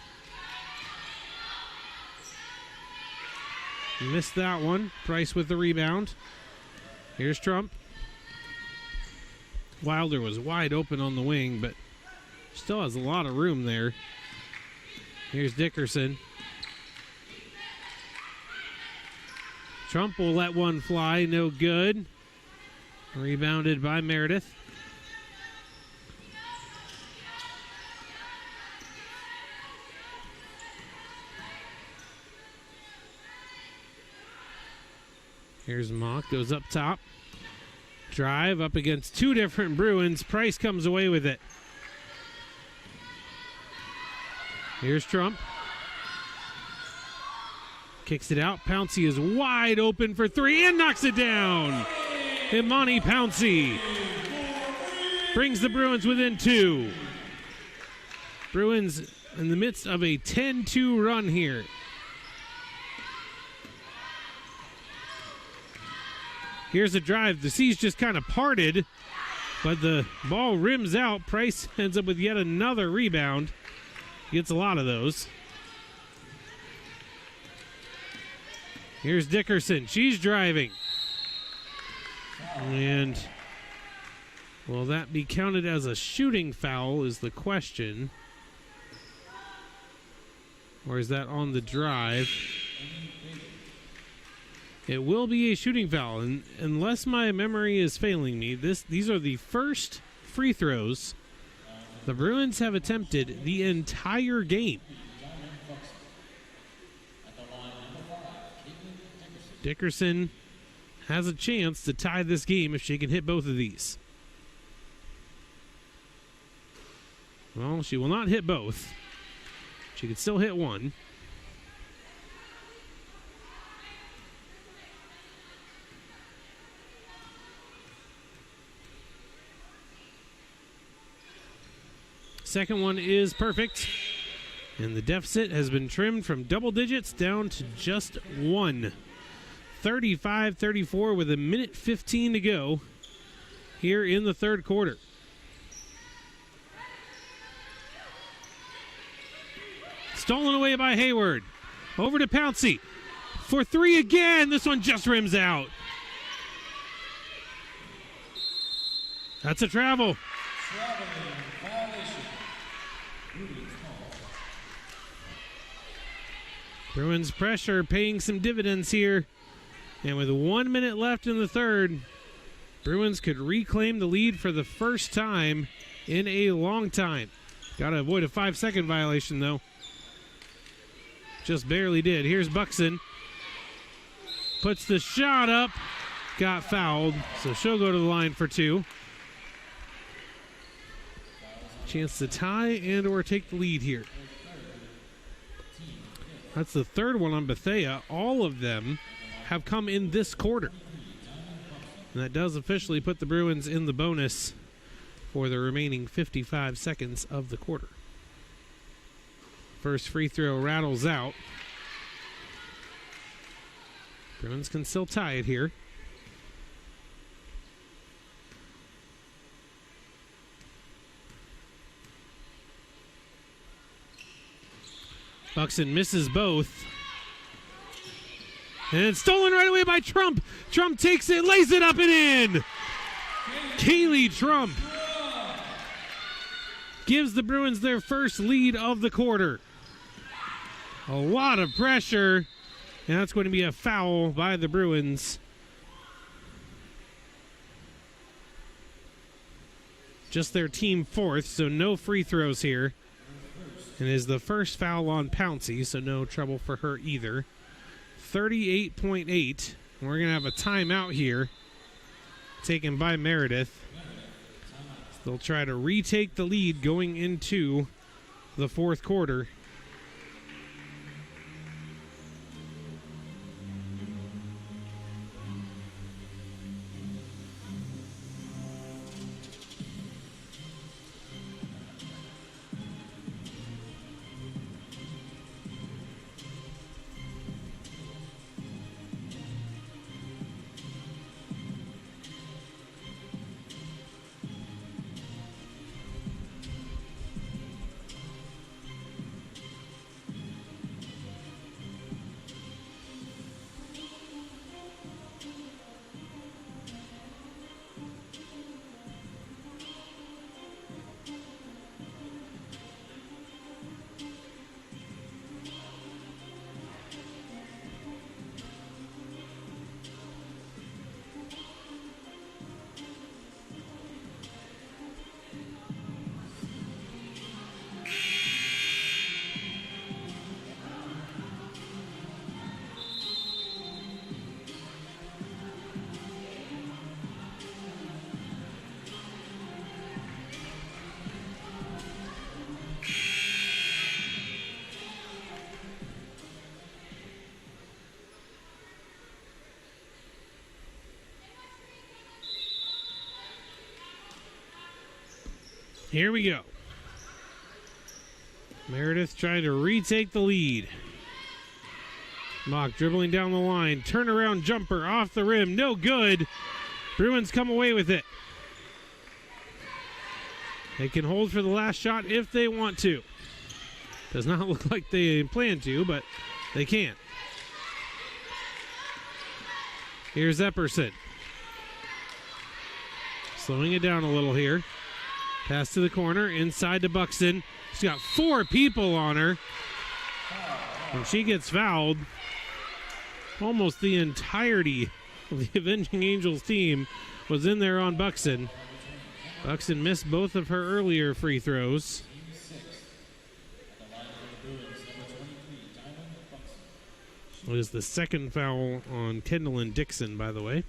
Missed that one. Price with the rebound. Here's Trump. Wilder was wide open on the wing, but still has a lot of room there. Here's Dickerson. Trump will let one fly, no good. Rebounded by Meredith. Here's Mock, goes up top. Drive up against two different Bruins. Price comes away with it. Here's Trump. Kicks it out. Pouncey is wide open for three and knocks it down. Imani Pouncey brings the Bruins within two. Bruins in the midst of a 10-2 run here. Here's a drive. The seas just kind of parted, but the ball rims out. Price ends up with yet another rebound. Gets a lot of those. Here's Dickerson. She's driving. And will that be counted as a shooting foul is the question. Or is that on the drive? It will be a shooting foul, and unless my memory is failing me, these are the first free throws the Bruins have attempted the entire game. Dickerson has a chance to tie this game if she can hit both of these. Well, she will not hit both. She can still hit one. Second one is perfect. And the deficit has been trimmed from double digits down to just one. 35-34 with 1:15 to go here in the third quarter. Stolen away by Hayward. Over to Pouncey. For three again. This one just rims out. That's a travel. Bruins pressure paying some dividends here. And with 1 minute left in the third, Bruins could reclaim the lead for the first time in a long time. Got to avoid a 5-second violation, though. Just barely did. Here's Buxton. Puts the shot up. Got fouled, so she'll go to the line for two. Chance to tie and or take the lead here. That's the third one on Bethea. All of them have come in this quarter. And that does officially put the Bruins in the bonus for the remaining 55 seconds of the quarter. First free throw rattles out. Bruins can still tie it here. Buxton misses both. And it's stolen right away by Trump. Trump takes it, lays it up and in. Kaylee Trump gives the Bruins their first lead of the quarter. A lot of pressure. And that's going to be a foul by the Bruins. Just their team fourth, so no free throws here. And is the first foul on Pouncey, so no trouble for her either. 38.8. We're going to have a timeout here taken by Meredith. They'll try to retake the lead going into the fourth quarter. Here we go. Meredith trying to retake the lead. Mock dribbling down the line. Turnaround jumper off the rim. No good. Bruins come away with it. They can hold for the last shot if they want to. Does not look like they plan to, but they can. Here's Epperson. Slowing it down a little here. Pass to the corner, inside to Buxton. She's got 4 people on her. And she gets fouled. Almost the entirety of the Avenging Angels team was in there on Buxton. Buxton missed both of her earlier free throws. It was the second foul on Kendall and Dixon, by the way.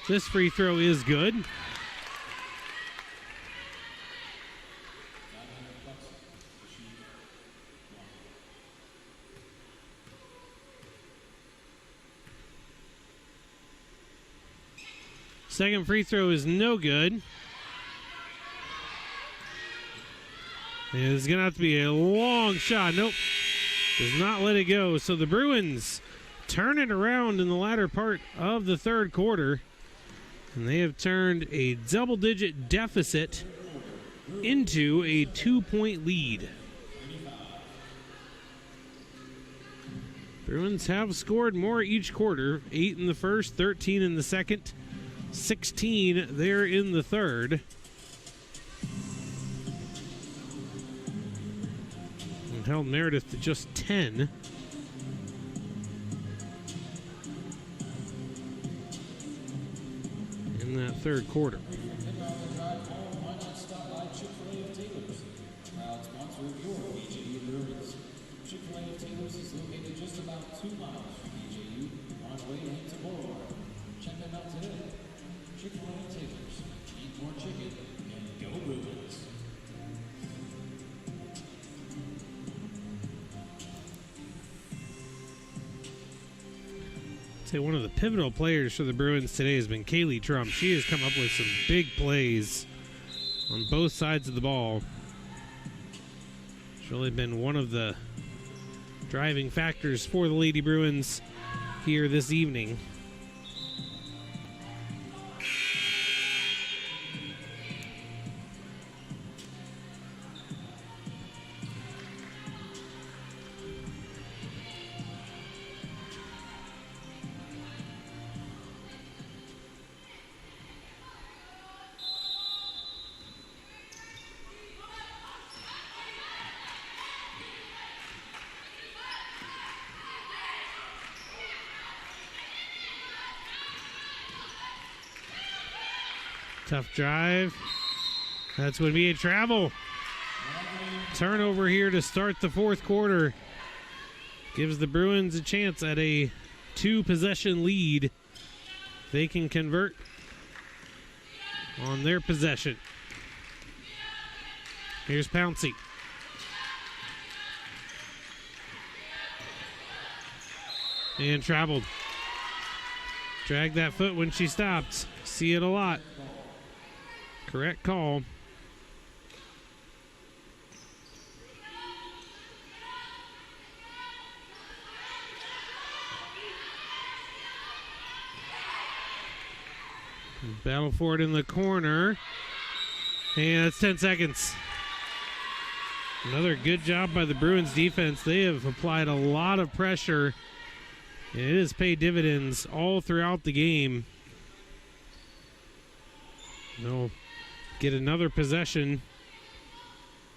This free throw is good. Second free throw is no good. It's going to have to be a long shot. Nope. Does not let it go. So the Bruins turn it around in the latter part of the third quarter. And they have turned a double-digit deficit into a 2-point lead. Bruins have scored more each quarter. 8 in the first, 13 in the second, 16 there in the third. And held Meredith to just 10. In that third quarter. Proud sponsor of your BJU Bruins. Chick-fil-A of Taylor's is located just about 2 miles from BJU on way to Boulevard. Check them out today. Chick-fil-A of Taylor's. Eat more chicken and go Bruins. Say one of the pivotal players for the Bruins today has been Kaylee Trump. She has come up with some big plays on both sides of the ball. She's really been one of the driving factors for the Lady Bruins here this evening. Tough drive. That's going to be a travel. Turnover here to start the fourth quarter. Gives the Bruins a chance at a 2-possession lead. They can convert on their possession. Here's Pouncey. And traveled. Dragged that foot when she stopped. See it a lot. Correct call. Battle for it in the corner. And it's 10 seconds. Another good job by the Bruins defense. They have applied a lot of pressure. And it has paid dividends all throughout the game. They'll get another possession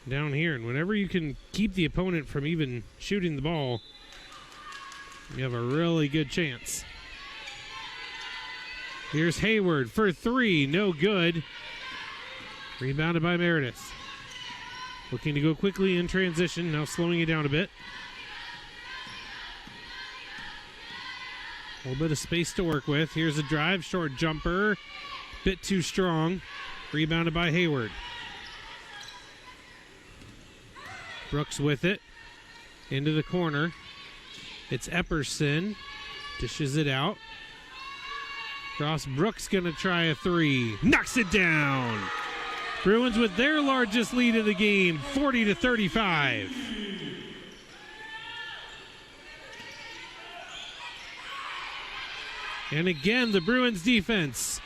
down here. And whenever you can keep the opponent from even shooting the ball, you have a really good chance. Here's Hayward for 3. No good. Rebounded by Meredith. Looking to go quickly in transition. Now slowing it down a bit. A little bit of space to work with. Here's a drive. Short jumper. Bit too strong. Rebounded by Hayward. Brooks with it. Into the corner. It's Epperson. Dishes it out. Ross Brooks going to try a three. Knocks it down. Bruins with their largest lead of the game, 40-35. And again, the Bruins defense.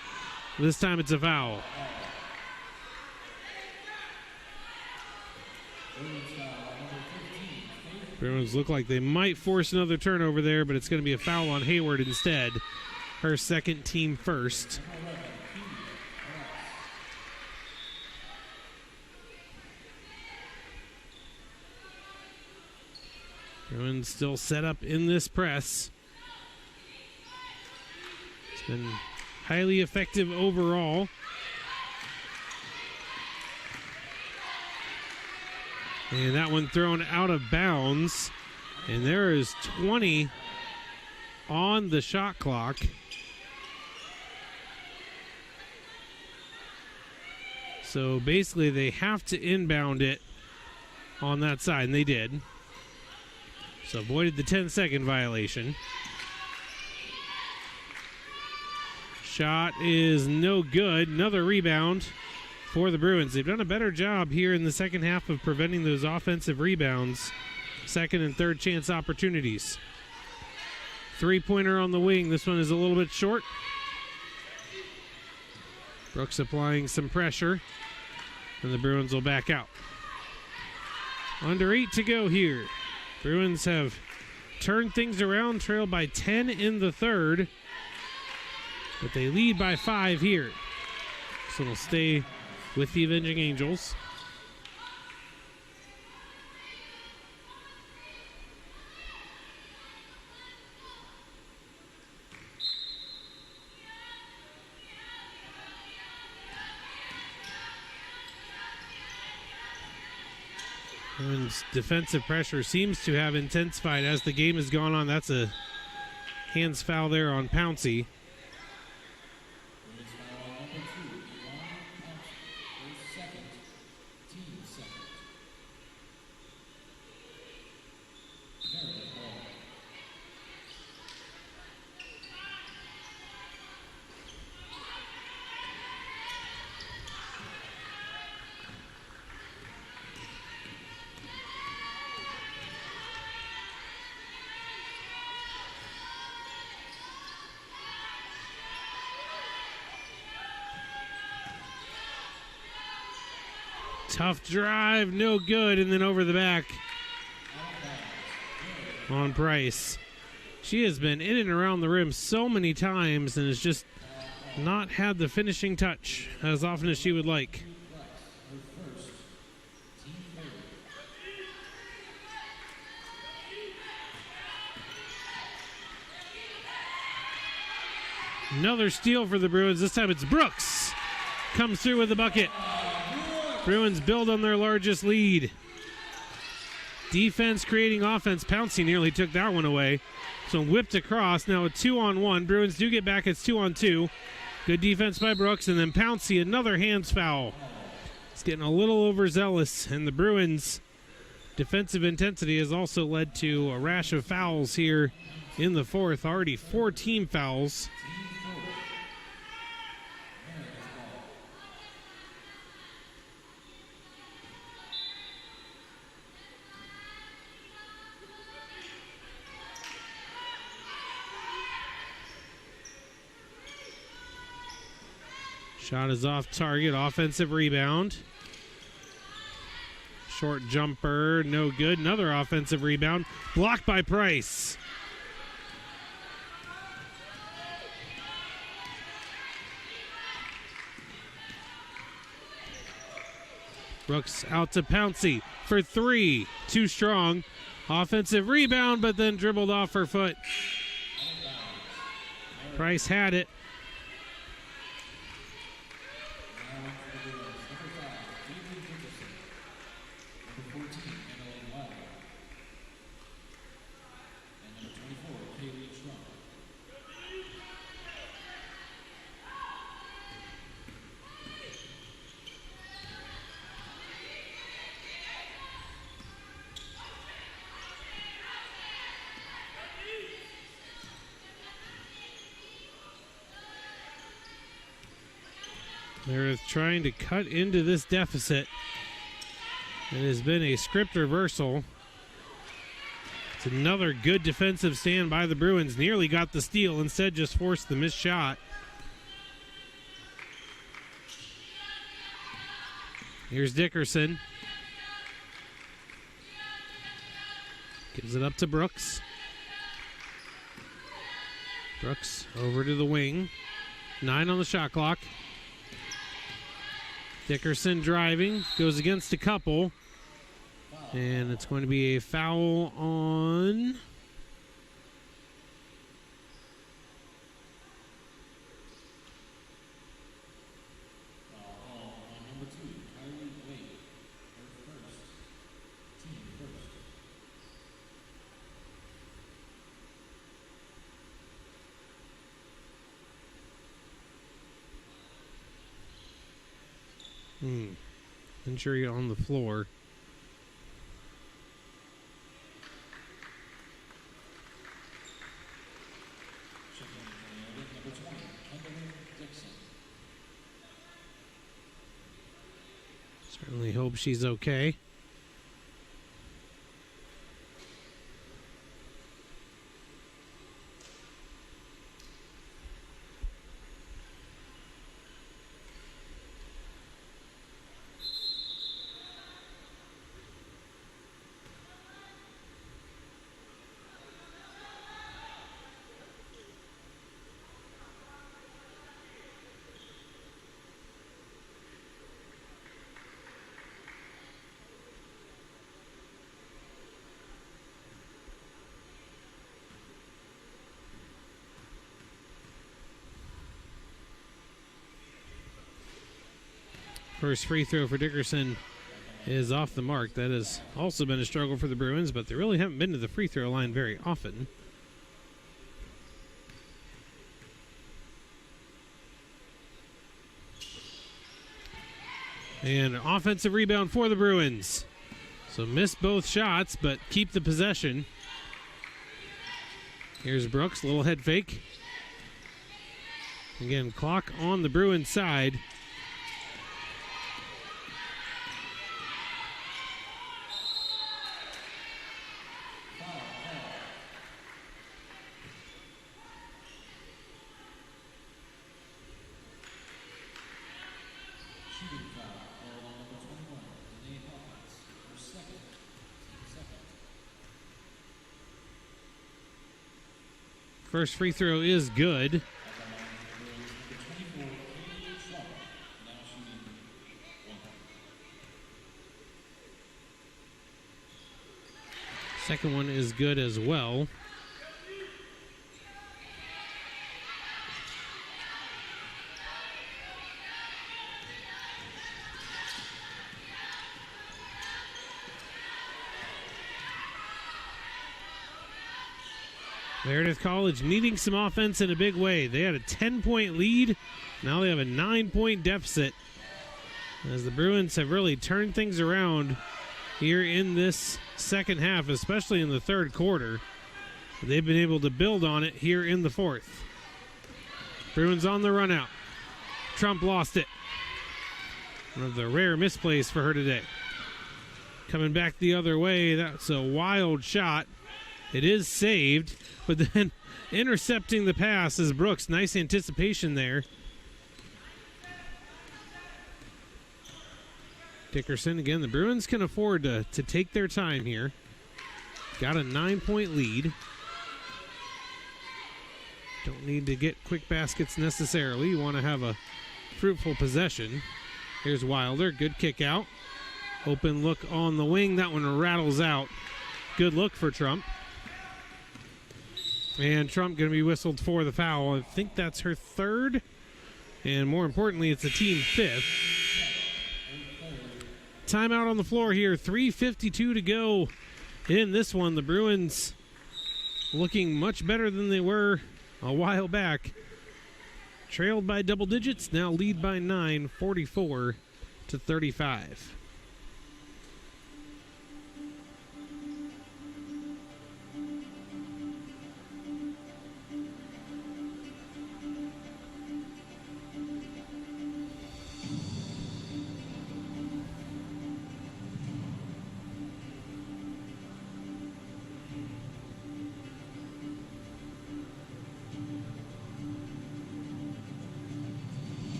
This time it's a foul. Bruins look like they might force another turnover there, but it's going to be a foul on Hayward instead. Her second, team first. Bruins still set up in this press. It's been highly effective overall. And that one thrown out of bounds. And there is 20 on the shot clock. So basically they have to inbound it on that side, and they did. So avoided the 10-second violation. Shot is no good. Another rebound for the Bruins. They've done a better job here in the second half of preventing those offensive rebounds. Second and third chance opportunities. Three-pointer on the wing. This one is a little bit short. Brooks applying some pressure, and the Bruins will back out. Under 8 to go here. Bruins have turned things around, trailed by 10 in the third, but they lead by 5 here. So they'll stay with the Avenging Angels. Bruins' defensive pressure seems to have intensified as the game has gone on. That's a hands foul there on Pouncey. Tough drive, no good, and then over the back on Price. She has been in and around the rim so many times and has just not had the finishing touch as often as she would like. Another steal for the Bruins. This time it's Brooks. Comes through with the bucket. Bruins build on their largest lead. Defense creating offense. Pouncey nearly took that one away. So whipped across. Now a 2-on-1. Bruins do get back. It's 2-on-2. Good defense by Brooks. And then Pouncey, another hands foul. It's getting a little overzealous. And the Bruins' defensive intensity has also led to a rash of fouls here in the fourth. Already 4 team fouls. Shot is off target. Offensive rebound. Short jumper. No good. Another offensive rebound. Blocked by Price. Brooks out to Pouncey for 3. Too strong. Offensive rebound, but then dribbled off her foot. Price had it. Meredith trying to cut into this deficit. It has been a script reversal. It's another good defensive stand by the Bruins. Nearly got the steal, instead just forced the missed shot. Here's Dickerson. Gives it up to Brooks. Brooks over to the wing. 9 on the shot clock. Dickerson driving, goes against a couple. And it's going to be a foul on... Injury on the floor. Certainly hope she's okay. First free throw for Dickerson is off the mark. That has also been a struggle for the Bruins, but they really haven't been to the free throw line very often. And an offensive rebound for the Bruins. So missed both shots, but keep the possession. Here's Brooks, little head fake. Again, clock on the Bruins side. First free throw is good. Second one is good as well. Meredith College needing some offense in a big way. They had a 10-point lead. Now they have a 9-point deficit, as the Bruins have really turned things around here in this second half, especially in the third quarter. They've been able to build on it here in the fourth. Bruins on the run out. Trump lost it. One of the rare misplays for her today. Coming back the other way, that's a wild shot. It is saved, but then intercepting the pass is Brooks. Nice anticipation there. Dickerson, again, the Bruins can afford to take their time here. Got a 9-point lead. Don't need to get quick baskets necessarily. You want to have a fruitful possession. Here's Wilder, good kick out. Open look on the wing, that one rattles out. Good look for Trump. And Trump going to be whistled for the foul. I think that's her third. And more importantly, it's a team fifth. Timeout on the floor here. 3:52 to go in this one. The Bruins looking much better than they were a while back. Trailed by double digits, now lead by 9, 44-35.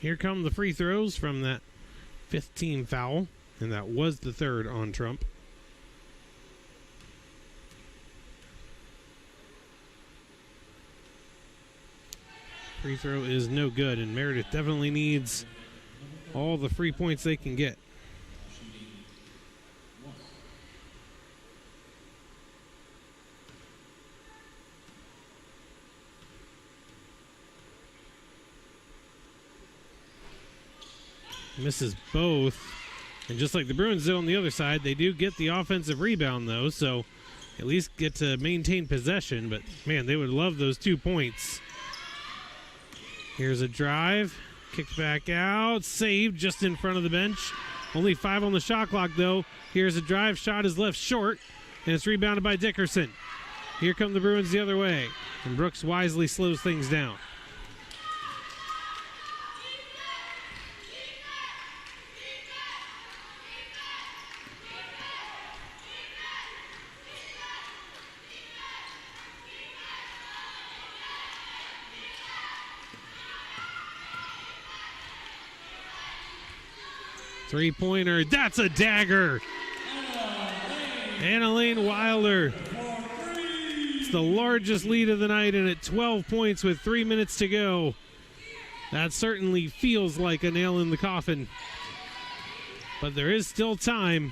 Here come the free throws from that 5th team foul, and that was the 3rd on Trump. Free throw is no good, and Meredith definitely needs all the free points they can get. Misses both. And just like the Bruins did on the other side, they do get the offensive rebound, though, so at least get to maintain possession. But, man, they would love those 2 points. Here's a drive. Kicked back out. Saved just in front of the bench. Only 5 on the shot clock, though. Here's a drive. Shot is left short, and it's rebounded by Dickerson. Here come the Bruins the other way, and Brooks wisely slows things down. Three-pointer, that's a dagger. Anna-Lane Wilder. It's the largest lead of the night, and at 12 points with 3 minutes to go. That certainly feels like a nail in the coffin. But there is still time.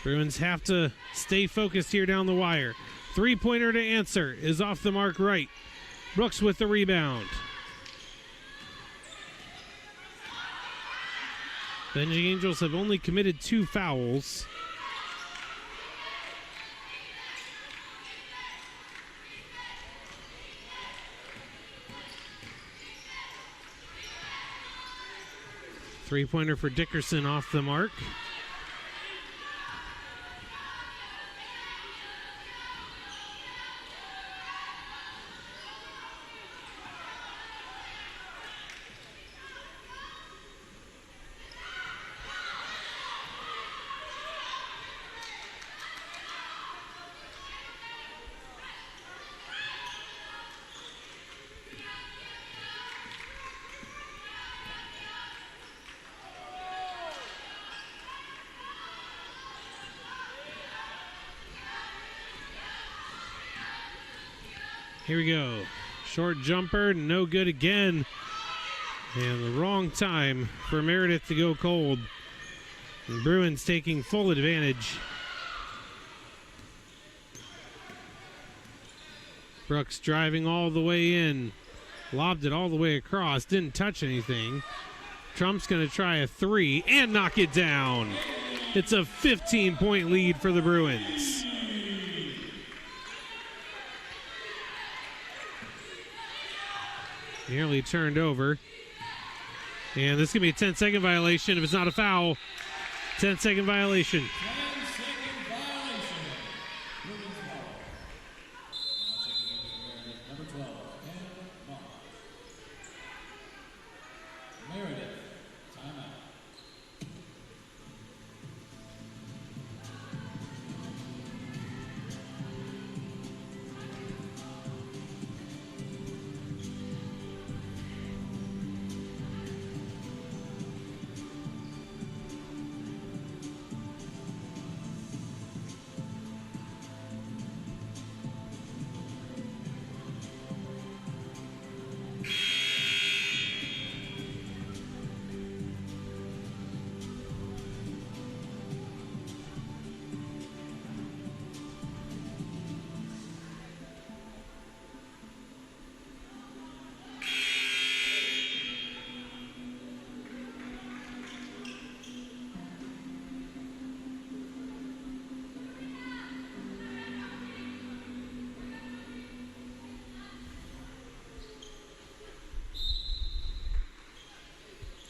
Bruins have to stay focused here down the wire. Three-pointer to answer is off the mark right. Brooks with the rebound. Avenging Angels have only committed 2 fouls. Three-pointer for Dickerson off the mark. Here we go. Short jumper, no good again. And the wrong time for Meredith to go cold. And Bruins taking full advantage. Brooks driving all the way in. Lobbed it all the way across. Didn't touch anything. Trump's going to try a 3 and knock it down. It's a 15-point lead for the Bruins. Nearly turned over. And this is going to be a 10-second violation if it's not a foul. 10-second violation. 10-second violation. Bruins foul. Now checking in for Meredith, number 12, Ken Mock. Meredith, timeout.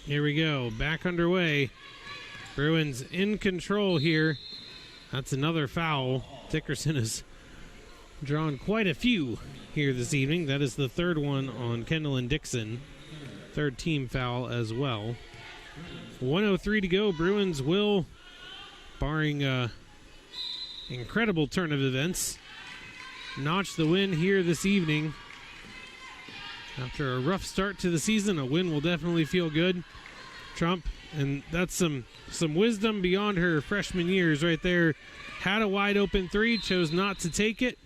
Here we go, back underway. Bruins in control here. That's another foul. Dickerson has drawn quite a few here this evening. That is the 3rd one on Kendall and Dixon. 3rd team foul as well. 1:03 to go. Bruins will, barring incredible turn of events, notch the win here this evening. After a rough start to the season, a win will definitely feel good. Trump, and that's some wisdom beyond her freshman years right there. Had a wide open three, chose not to take it.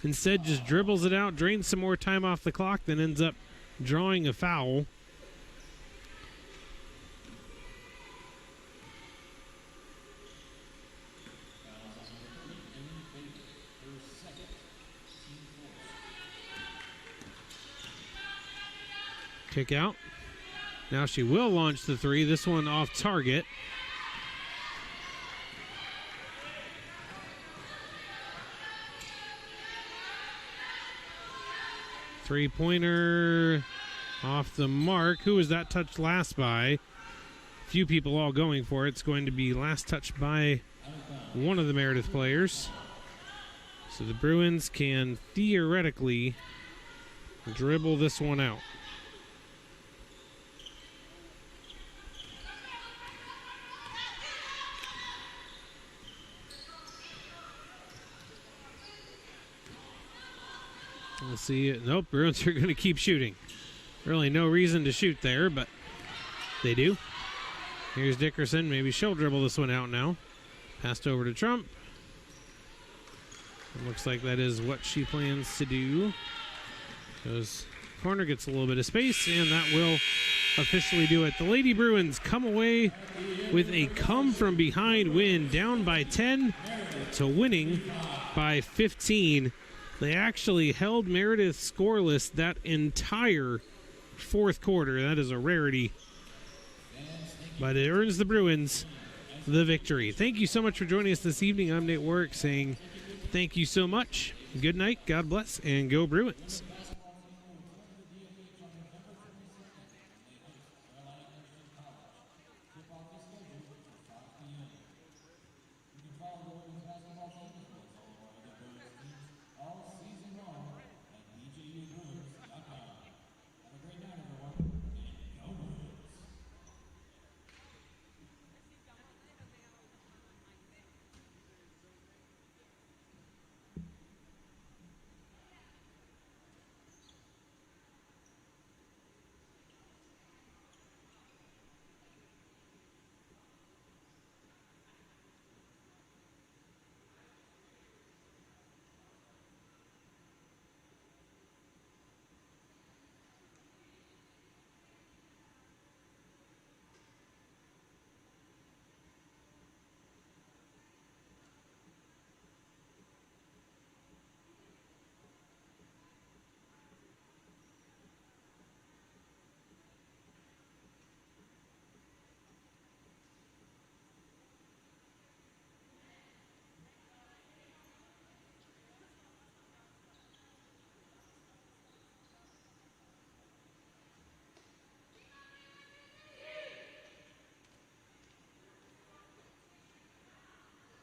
Instead, just dribbles it out, drains some more time off the clock, then ends up drawing a foul. Kick out. Now she will launch the three. This one off target. Three-pointer off the mark. Who was that touched last by? Few people all going for it. It's going to be last touched by one of the Meredith players. So the Bruins can theoretically dribble this one out. Let's see. Nope, Bruins are going to keep shooting. Really no reason to shoot there, but they do. Here's Dickerson. Maybe she'll dribble this one out now. Passed over to Trump. It looks like that is what she plans to do. Goes corner, gets a little bit of space, and that will officially do it. The Lady Bruins come away with a come-from-behind win, down by 10 to winning by 15. They actually held Meredith scoreless that entire fourth quarter. That is a rarity. But it earns the Bruins the victory. Thank you so much for joining us this evening. I'm Nate Warwick saying thank you so much. Good night, God bless, and go Bruins.